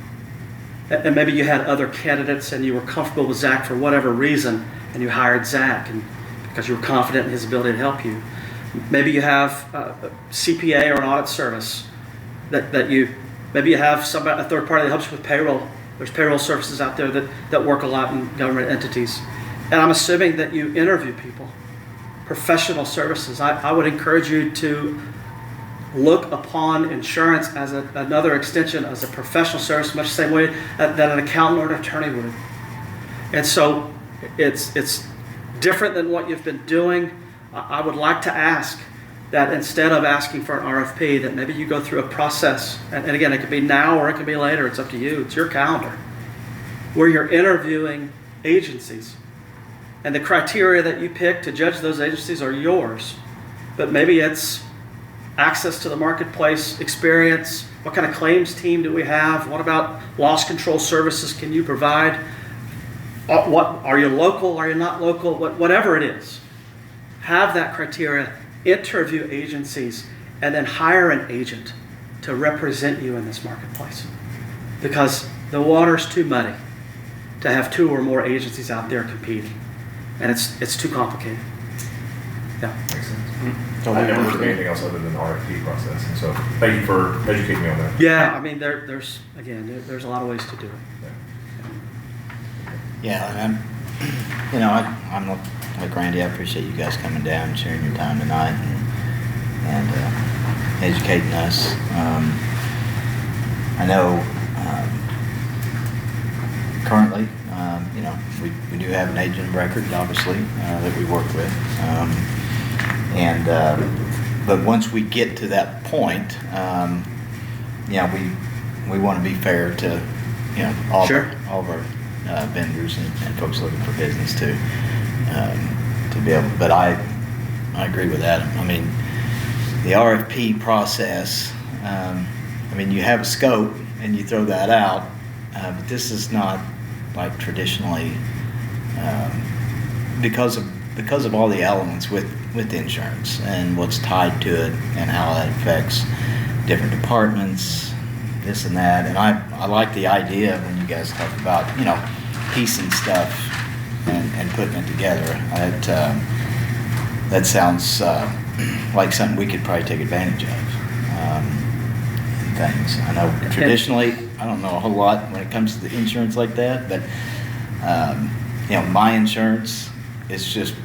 And maybe you had other candidates and you were comfortable with Zach for whatever reason, and you hired Zach because you were confident in his ability to help you. Maybe you have a CPA or an audit service maybe you have a third party that helps you with payroll. There's payroll services out there that work a lot in government entities. And I'm assuming that you interview people, professional services. I would encourage you to look upon insurance as another extension, as a professional service, much the same way that an accountant or an attorney would. And so it's different than what you've been doing. I would like to ask that instead of asking for an RFP, that maybe you go through a process, and again, it could be now or it could be later, it's up to you, it's your calendar, where you're interviewing agencies. And the criteria that you pick to judge those agencies are yours. But maybe it's access to the marketplace, experience, what kind of claims team do we have, what about loss control services can you provide, what are you local, are you not local, whatever it is. Have that criteria, interview agencies, and then hire an agent to represent you in this marketplace. Because the water's too muddy to have two or more agencies out there competing. And it's too complicated. Yeah. Makes sense. Totally I never heard of understand. anything else other than the RFP process, and so thank you for educating me on that. Yeah, I mean, there's a lot of ways to do it. Yeah, and I'm like Randy. I appreciate you guys coming down and sharing your time tonight and educating us. I know currently, we do have an agent of record, obviously, that we work with, but once we get to that point, we want to be fair to all Sure. of our vendors and folks looking for business to be able. But I agree with Adam. I mean, the RFP process. You have a scope and you throw that out, but this is not like traditionally because of all the elements with insurance and what's tied to it and how that affects different departments, this and that. And I like the idea when you guys talk about piecing stuff and putting it together. That sounds like something we could probably take advantage of. Things. I know traditionally, I don't know a whole lot when it comes to the insurance like that, but my insurance is just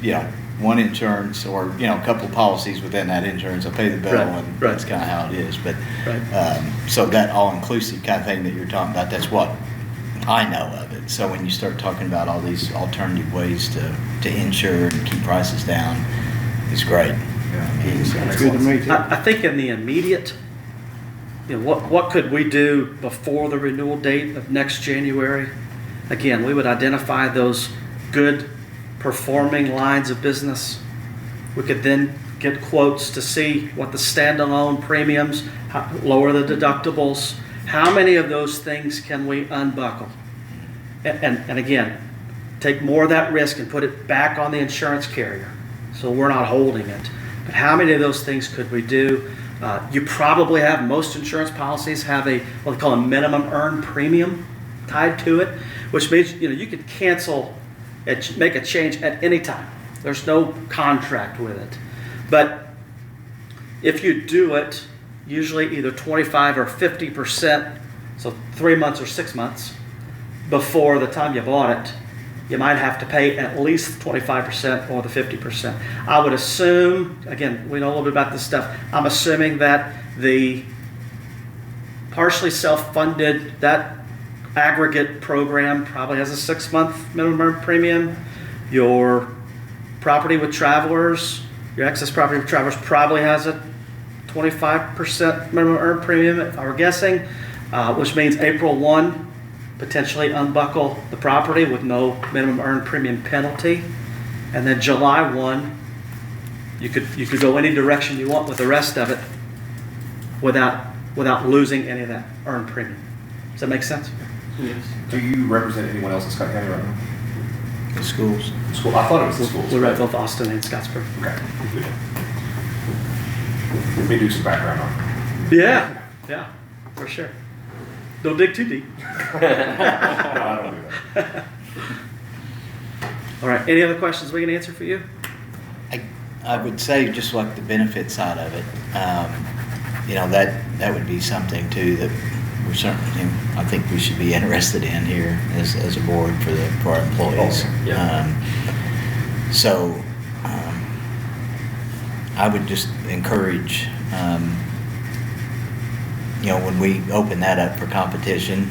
one insurance or a couple of policies within that insurance. I pay the bill, Right, and right. that's kind of how it is. But Right. so that all-inclusive kind of thing that you're talking about, that's what I know of it. So when you start talking about all these alternative ways to insure and keep prices down, it's great. Sounds good to me too. I think in the immediate, what could we do before the renewal date of next January? Again, we would identify those good performing lines of business. We could then get quotes to see what the standalone premiums, lower the deductibles. How many of those things can we unbuckle? And again, take more of that risk and put it back on the insurance carrier so we're not holding it. But how many of those things could we do? You probably have, most insurance policies have what they call a minimum earned premium tied to it, which means you can cancel make a change at any time. There's no contract with it. But if you do it, usually either 25 or 50%, so 3 months or 6 months before the time you bought it, you might have to pay at least 25% or the 50%. I would assume, again, we know a little bit about this stuff, I'm assuming that the partially self-funded, that aggregate program probably has a 6-month minimum earned premium. Your property with travelers, your excess property with travelers probably has a 25% minimum earned premium, if I were guessing, which means April 1, potentially unbuckle the property with no minimum earned premium penalty. And then July 1, you could go any direction you want with the rest of it without losing any of that earned premium. Does that make sense? Yes. Do you represent anyone else in Scott County right now? The schools. School. I thought it was the schools. We read both Austin and Scottsburg. Okay. Let me do some background on it. Yeah, for sure. Don't dig too deep. No, I don't do that. All right, any other questions we can answer for you? I would say just like the benefit side of it, that would be something too that we're certainly, I think we should be interested in here as a board for our employees. Okay, yeah. I would just encourage, when we open that up for competition,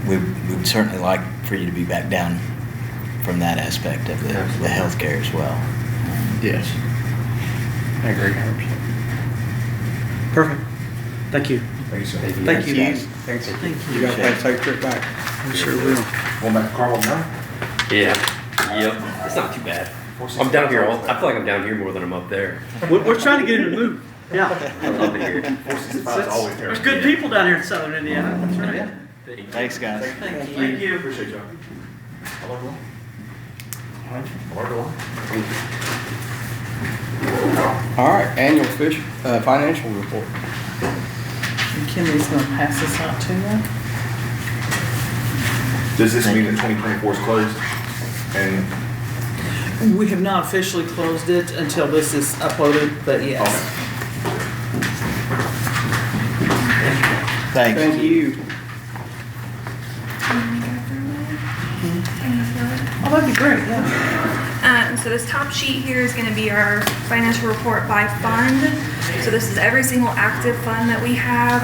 we would certainly like for you to be back down from that aspect of the healthcare as well. Yes. I agree 100%. Perfect. Thank you. Thank you, sir. Thank you, guys. Thanks. Thank You guys have a safe trip back. I'm sure will. Going back to Carmel now? Yeah. Yep. It's not too bad. I'm down here. I feel like I'm down here more than I'm up there. We're trying to get him to move. Yeah. I love it here. 465 is always there. There's good people down here in Southern Indiana. That's right. Thanks, guys. Thank you. Appreciate y'all. I learned a lot. I learned a lot. All right, annual financial report. And Kimmy's gonna pass this out to you. Does this mean that 2024 is closed? And We have not officially closed it until this is uploaded, but yes. Thanks. Thank you. Oh, that'd be great, yeah. So this top sheet here is going to be our financial report by fund. So this is every single active fund that we have,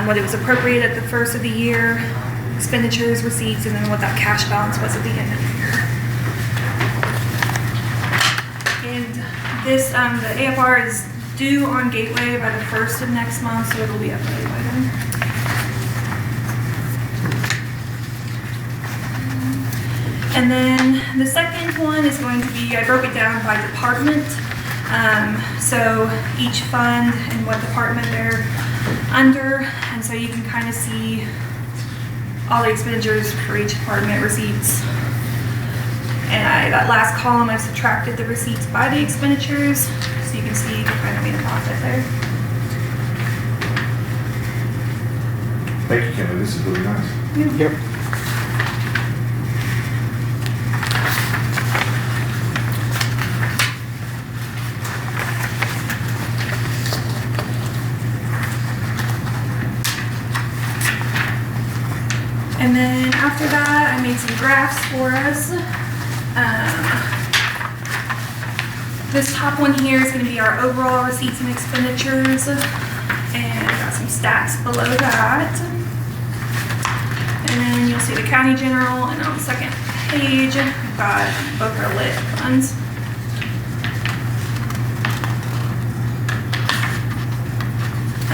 what it was appropriated at the first of the year, expenditures, receipts, and then what that cash balance was at the end of the year. And this, the AFR is due on Gateway by the 1st of next month, so it'll be updated by then. And then the second one is going to be, I broke it down by department. So each fund and what department they're under. And so you can kind of see all the expenditures for each department, receipts. And that last column, I subtracted the receipts by the expenditures. So you can see we kind of made a profit there. thank you, Kimberly. This is really nice. Yep. And then after that, I made some graphs for us. This top one here is going to be our overall receipts and expenditures. And I got some stats below that. And then you'll see the county general, and on the second page, we've got both our lit funds.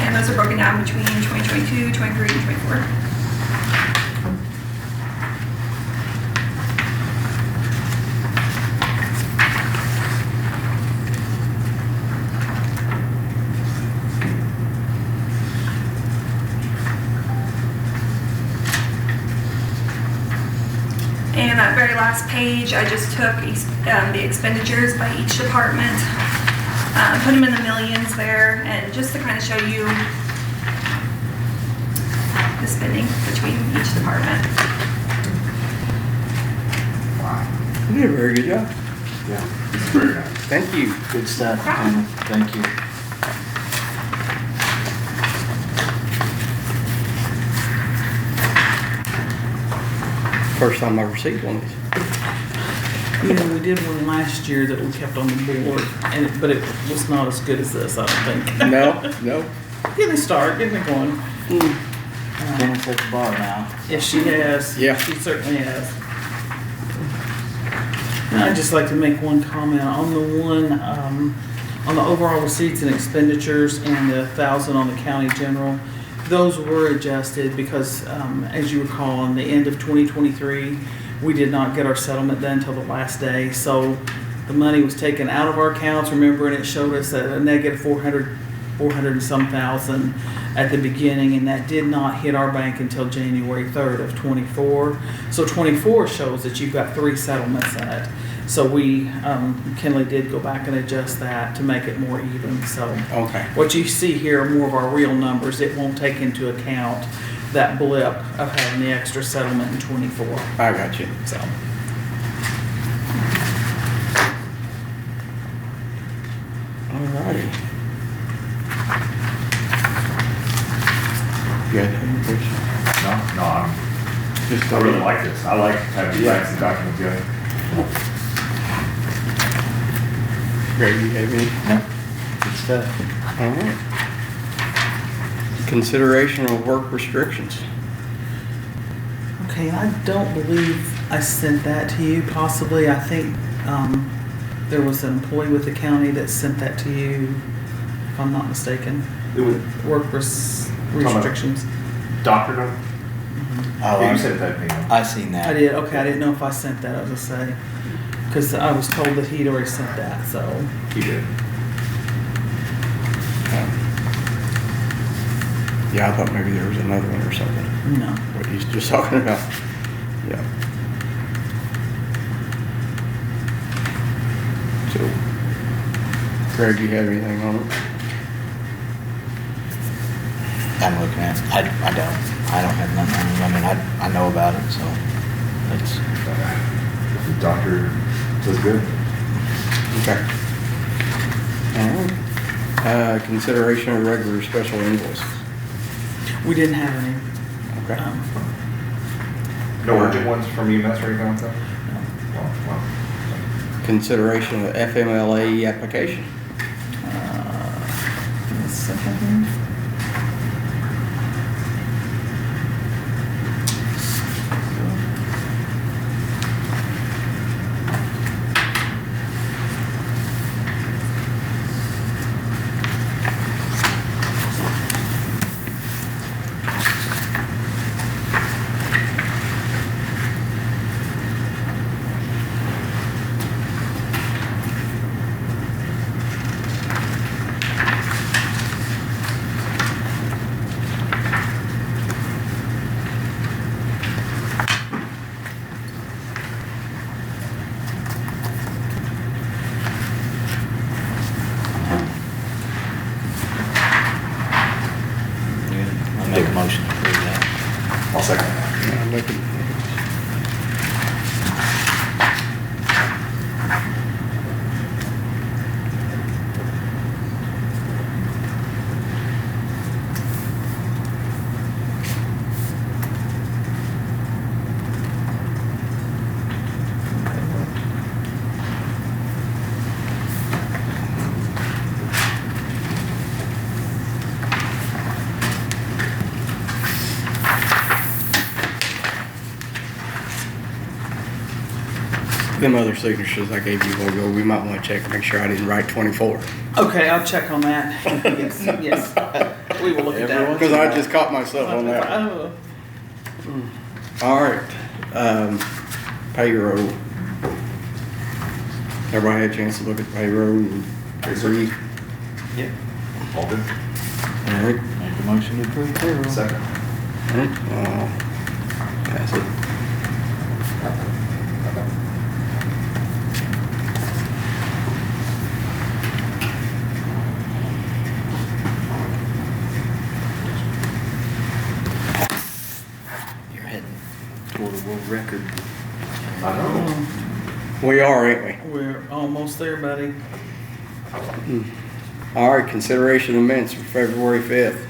And those are broken down between 2022, 23, and 24. And that very last page, I just took the expenditures by each department, put them in the millions there, and just to kind of show you the spending between each department. You did a very good job. Yeah, it's very nice. Thank you. Good stuff, Hannah. Thank you. First time I received one of these. Yeah, we did one last year that we kept on the board, but it was not as good as this, I don't think. No. Get me started, get me going. Hannah set the bar now. Yes, she has. Yeah. She certainly has. And I'd just like to make one comment on on the overall receipts and expenditures and the 1,000 on the county general. Those were adjusted because, as you recall, on the end of 2023, we did not get our settlement done until the last day. So the money was taken out of our accounts, remember, and it showed us a negative 400 and some thousand at the beginning, and that did not hit our bank until January 3rd of 24. So 24 shows that you've got 3 settlements in it. So we, Kenley did go back and adjust that to make it more even. So Okay. what you see here are more of our real numbers. It won't take into account that blip of having the extra settlement in 24. I got you. So. Alrighty. You got any questions? No, I really like this. I like having facts and documents together. Greg, you have any? No. Good stuff. All right. Consideration of work restrictions. Okay, I don't believe I sent that to you. Possibly, I think there was an employee with the county that sent that to you, if I'm not mistaken. It was Work restrictions. doctor number? Oh, Yeah, you said that, Pam. I seen that. I did. Okay, I didn't know if I sent that. I was gonna say because I was told that he'd already sent that. So You did. Yeah, I thought maybe there was another one or something. no. What he's just talking about. Yeah. So, Greg, you have anything on it? I'm looking at it. I don't have nothing. I mean, I know about it, so it's, The doctor says good. Okay. All right. Consideration of regular special invoices. We didn't have any. Okay. No urgent ones from EMS or anything like that? Wow. Consideration of FMLA application. Give me a second here. I'll make a motion to approve that. I'll second that. Yeah, make it- Them other signatures I gave you a while ago, we might want to check and make sure I didn't write 24. Okay, I'll check on that. Yes. We will look at that. Because I just caught myself on that. Oh. All right. Payroll. Everybody had a chance to look at payroll and agree? Yeah. All good. All right. Make a motion to approve payroll. Second. All right. Pass it. You're heading toward a world record. I know. We are, ain't We're almost there, buddy. we? All right, consideration of minutes for February 5th.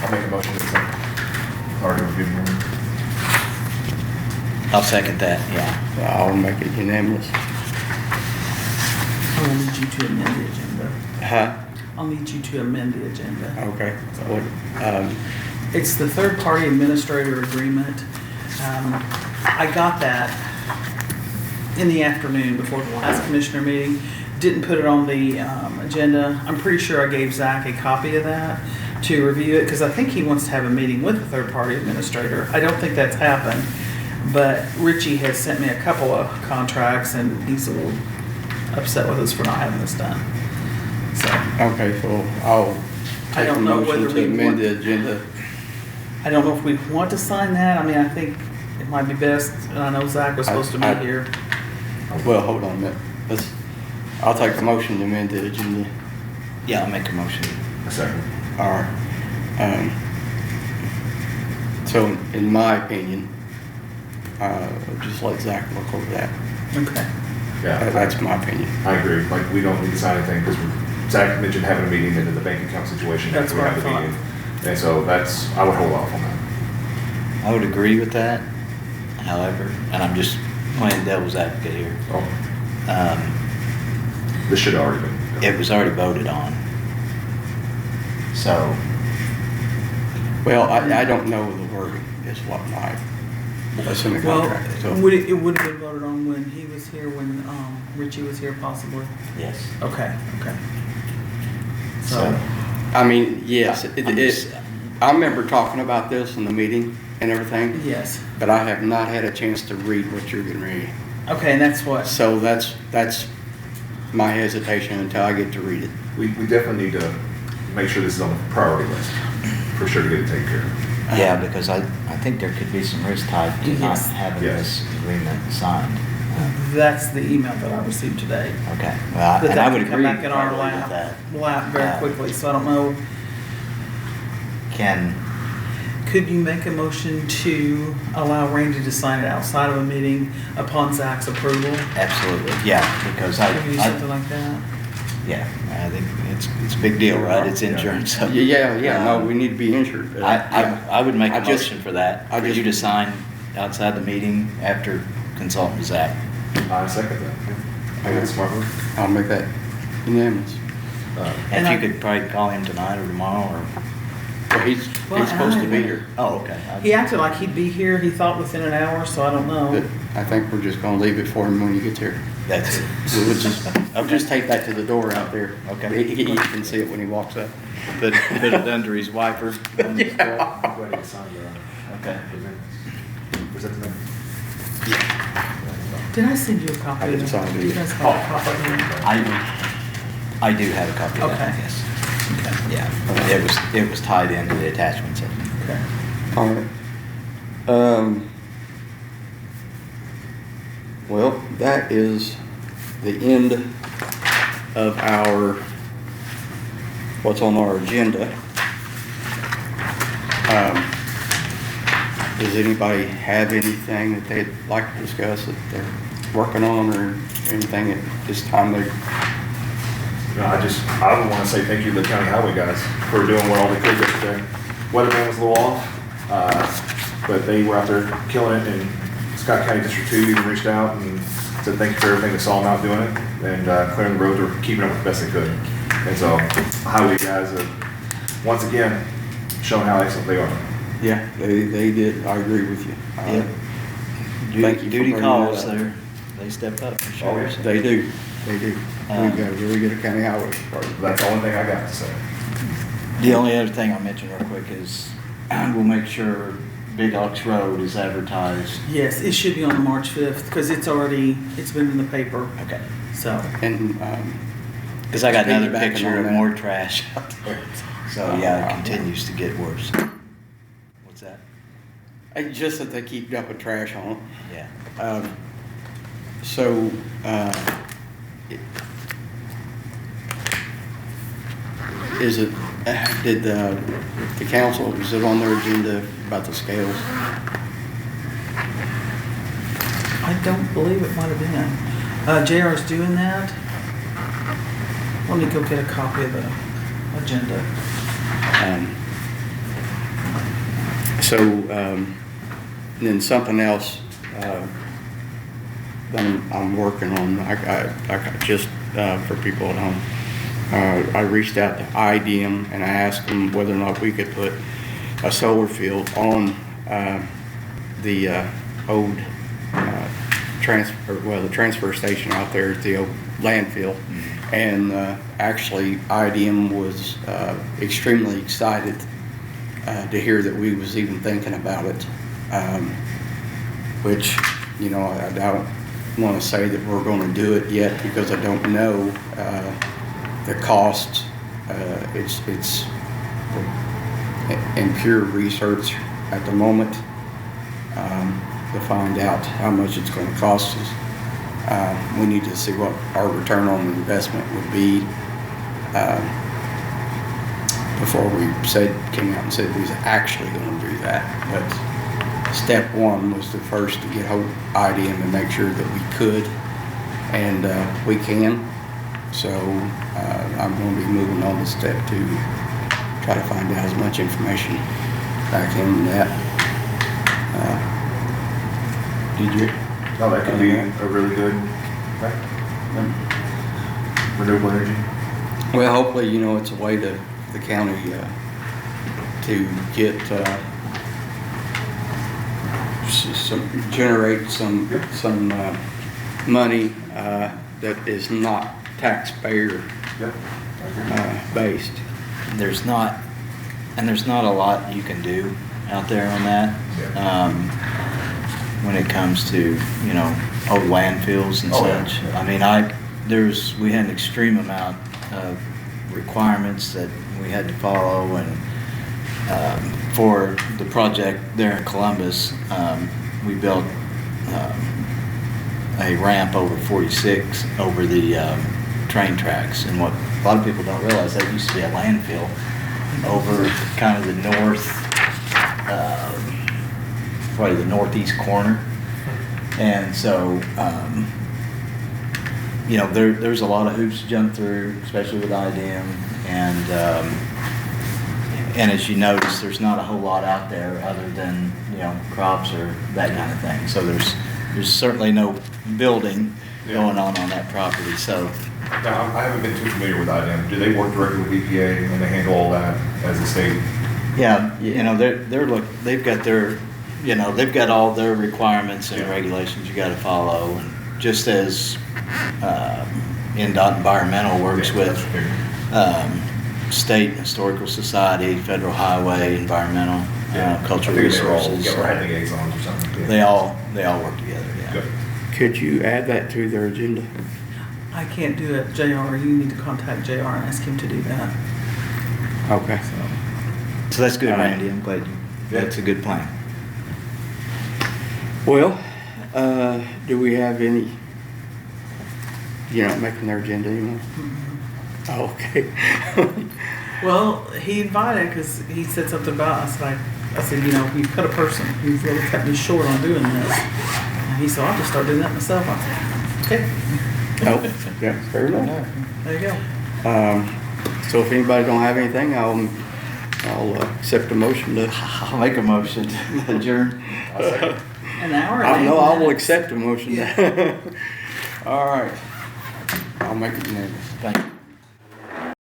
I'll make a motion to accept. Already reviewed them. I'll second that, yeah. I'll make it unanimous. I'll need you to amend the agenda. Huh? I'll need you to amend the agenda. Okay. It's the third-party administrator agreement. I got that in the afternoon before the last commissioner meeting. Didn't put it on the agenda. I'm pretty sure I gave Zach a copy of that to review it because I think he wants to have a meeting with the third-party administrator. I don't think that's happened, but Richie has sent me a couple of contracts and he's a little upset with us for not having this done. So Okay, so I'll I take a don't know motion whether to we amend want- the agenda. I don't know if we want to sign that. I mean, I think it might be best, and I know Zach was supposed to be here. Well, hold on a minute. I'll take a motion to amend the agenda. Yeah, I'll make a motion. A second. All right. So in my opinion, just let Zach look over that. Okay. Yeah. That's my opinion. I agree. Like, we don't need to sign anything because Zach mentioned having a meeting into the bank account situation. That's after we what have I the thought. meeting. And so I would hold off on that. I would agree with that, however, and I'm just playing devil's advocate here. Oh, Um, this should have already been. done. It was already voted on. So, Well, I don't know the wording is what that's in the Well, contract. So it would have been voted on when he was here, when Richie was here possibly? yes. Okay. So, I mean, yes, I'm just- I remember talking about this in the meeting and everything, Yes. but I have not had a chance to read what you're getting ready. Okay, and that's what, So that's my hesitation until I get to read it. We definitely need to make sure this is on the priority list, for sure to get it taken care of. yeah, because I think there could be some risk tied to not Yes. having Yes. this agreement signed. that's the email that I received today. Okay, well, That and I that would can come agree back in our probably with that. lap very Yeah. quickly, so I don't know. Could you make a motion to allow Randy to sign it outside of a meeting upon Zach's approval? Absolutely, yeah, because Can we do something like that? yeah, I think it's a big deal, right? It's insurance. So, Yeah, no, we need to be insured. but I would make I a just- motion for that, I for you just- to sign outside the meeting after consulting with Zach. I second that. I think it's smart move. I'll make that unanimous. And And if you could probably call him tonight or tomorrow, or, Well, he's Well, supposed to be here. oh, okay. He acted like he'd be here, he thought within an hour, so I don't know. But I think we're just gonna leave it for him when he gets here. That's it. We'll just take that to the door out there. Okay. He can see it when he walks up. Put it under his wiper. I'm ready to sign the. Okay. Present to them. Did I send you a copy? I didn't of sign it it? You either. guys have a copy of it? I do have a copy of that, Okay. yes. Okay. Yeah, it was tied into the attachments. Okay. All right. Well, that is the end of what's on our agenda. Does anybody have anything that they'd like to discuss that they're working on or anything at this time? No, I would want to say thank you to the county highway guys for doing what all they could yesterday. Weatherman was a little off, but they were out there killing it, and Scott County District 2 even reached out and said thank you for everything. They saw them out doing it and clearing the roads or keeping up with the best they could. And so highway guys have once again shown how excellent they are. Yeah, they did. I agree with you. Yeah. Thank you for Duty bringing calls, that up. they step up for sure. Oh, yeah. They do. We've got a really good county highway department. That's the only thing I got to say. The only other thing I'll mention real quick is we'll make sure Big Ox Road is advertised. Yes, it should be on March 5th, because it's been in the paper, Okay. so. And, Because I got another Piggybacking picture on of that. more trash out there. So yeah, it continues to get worse. What's that? it's just that they keep dumping trash on it. Yeah. So, is it, did the council, is it on their agenda about the scales? I don't believe it might have been. JR's doing that. Let me go get a copy of the agenda. Then something else that I'm working on, I got just for people at home. I reached out to IDM and I asked them whether or not we could put a solar field on the old the transfer station out there at the old landfill. And actually IDM was extremely excited to hear that we was even thinking about it, which, you know, I don't want to say that we're going to do it yet because I don't know the cost. It's in pure research at the moment to find out how much it's going to cost us. We need to see what our return on investment would be before we came out and said we was actually going to do that. But step one was the first to get hold of IDM and make sure that we could, and we can. So I'm going to be moving on to step two, try to find out as much information as I can on that. Did you? No, that could be a really good renewable energy. Well, hopefully, you know, it's a way to the county to get generate some money that is not taxpayer based. There's not a lot you can do out there on that. When it comes to, you know, old landfills and such. Yeah. I mean, we had an extreme amount of requirements that we had to follow, and for the project there in Columbus, we built a ramp over 46 over the train tracks. And what a lot of people don't realize, that used to be a landfill over kind of the probably the northeast corner. And so, you know, there's a lot of hoops to jump through, especially with IDM. And as you notice, there's not a whole lot out there other than, you know, crops or that kind of thing. So there's certainly no building going on that property. So now, I haven't been too familiar with IDM. Do they work directly with EPA and they handle all that as a state? Yeah, you know, they've got their, you know, they've got all their requirements and regulations you got to follow, and just as NDOT Environmental works with State Historical Society, Federal Highway, Environmental, Cultural Resources. Liaisons or something. They all work together. Yeah. Good. Could you add that to their agenda? I can't do it, JR. You need to contact JR and ask him to do that. Okay. So that's good, Randy. I'm glad that's a good plan. Well, do we have any, you're not making their agenda anymore? Mm-hmm. Oh, okay. Well, he invited because he said something about us. I said, you know, you've cut a person. You've really cut me short on doing this. And he said, I'll just start doing that myself. I said, okay. Oh, yeah, fair enough. There you go. So if anybody don't have anything, I'll accept a motion to. I'll make a motion to adjourn. An hour? No, I will accept a motion. Yeah. All right. I'll make it unanimous. Thank you.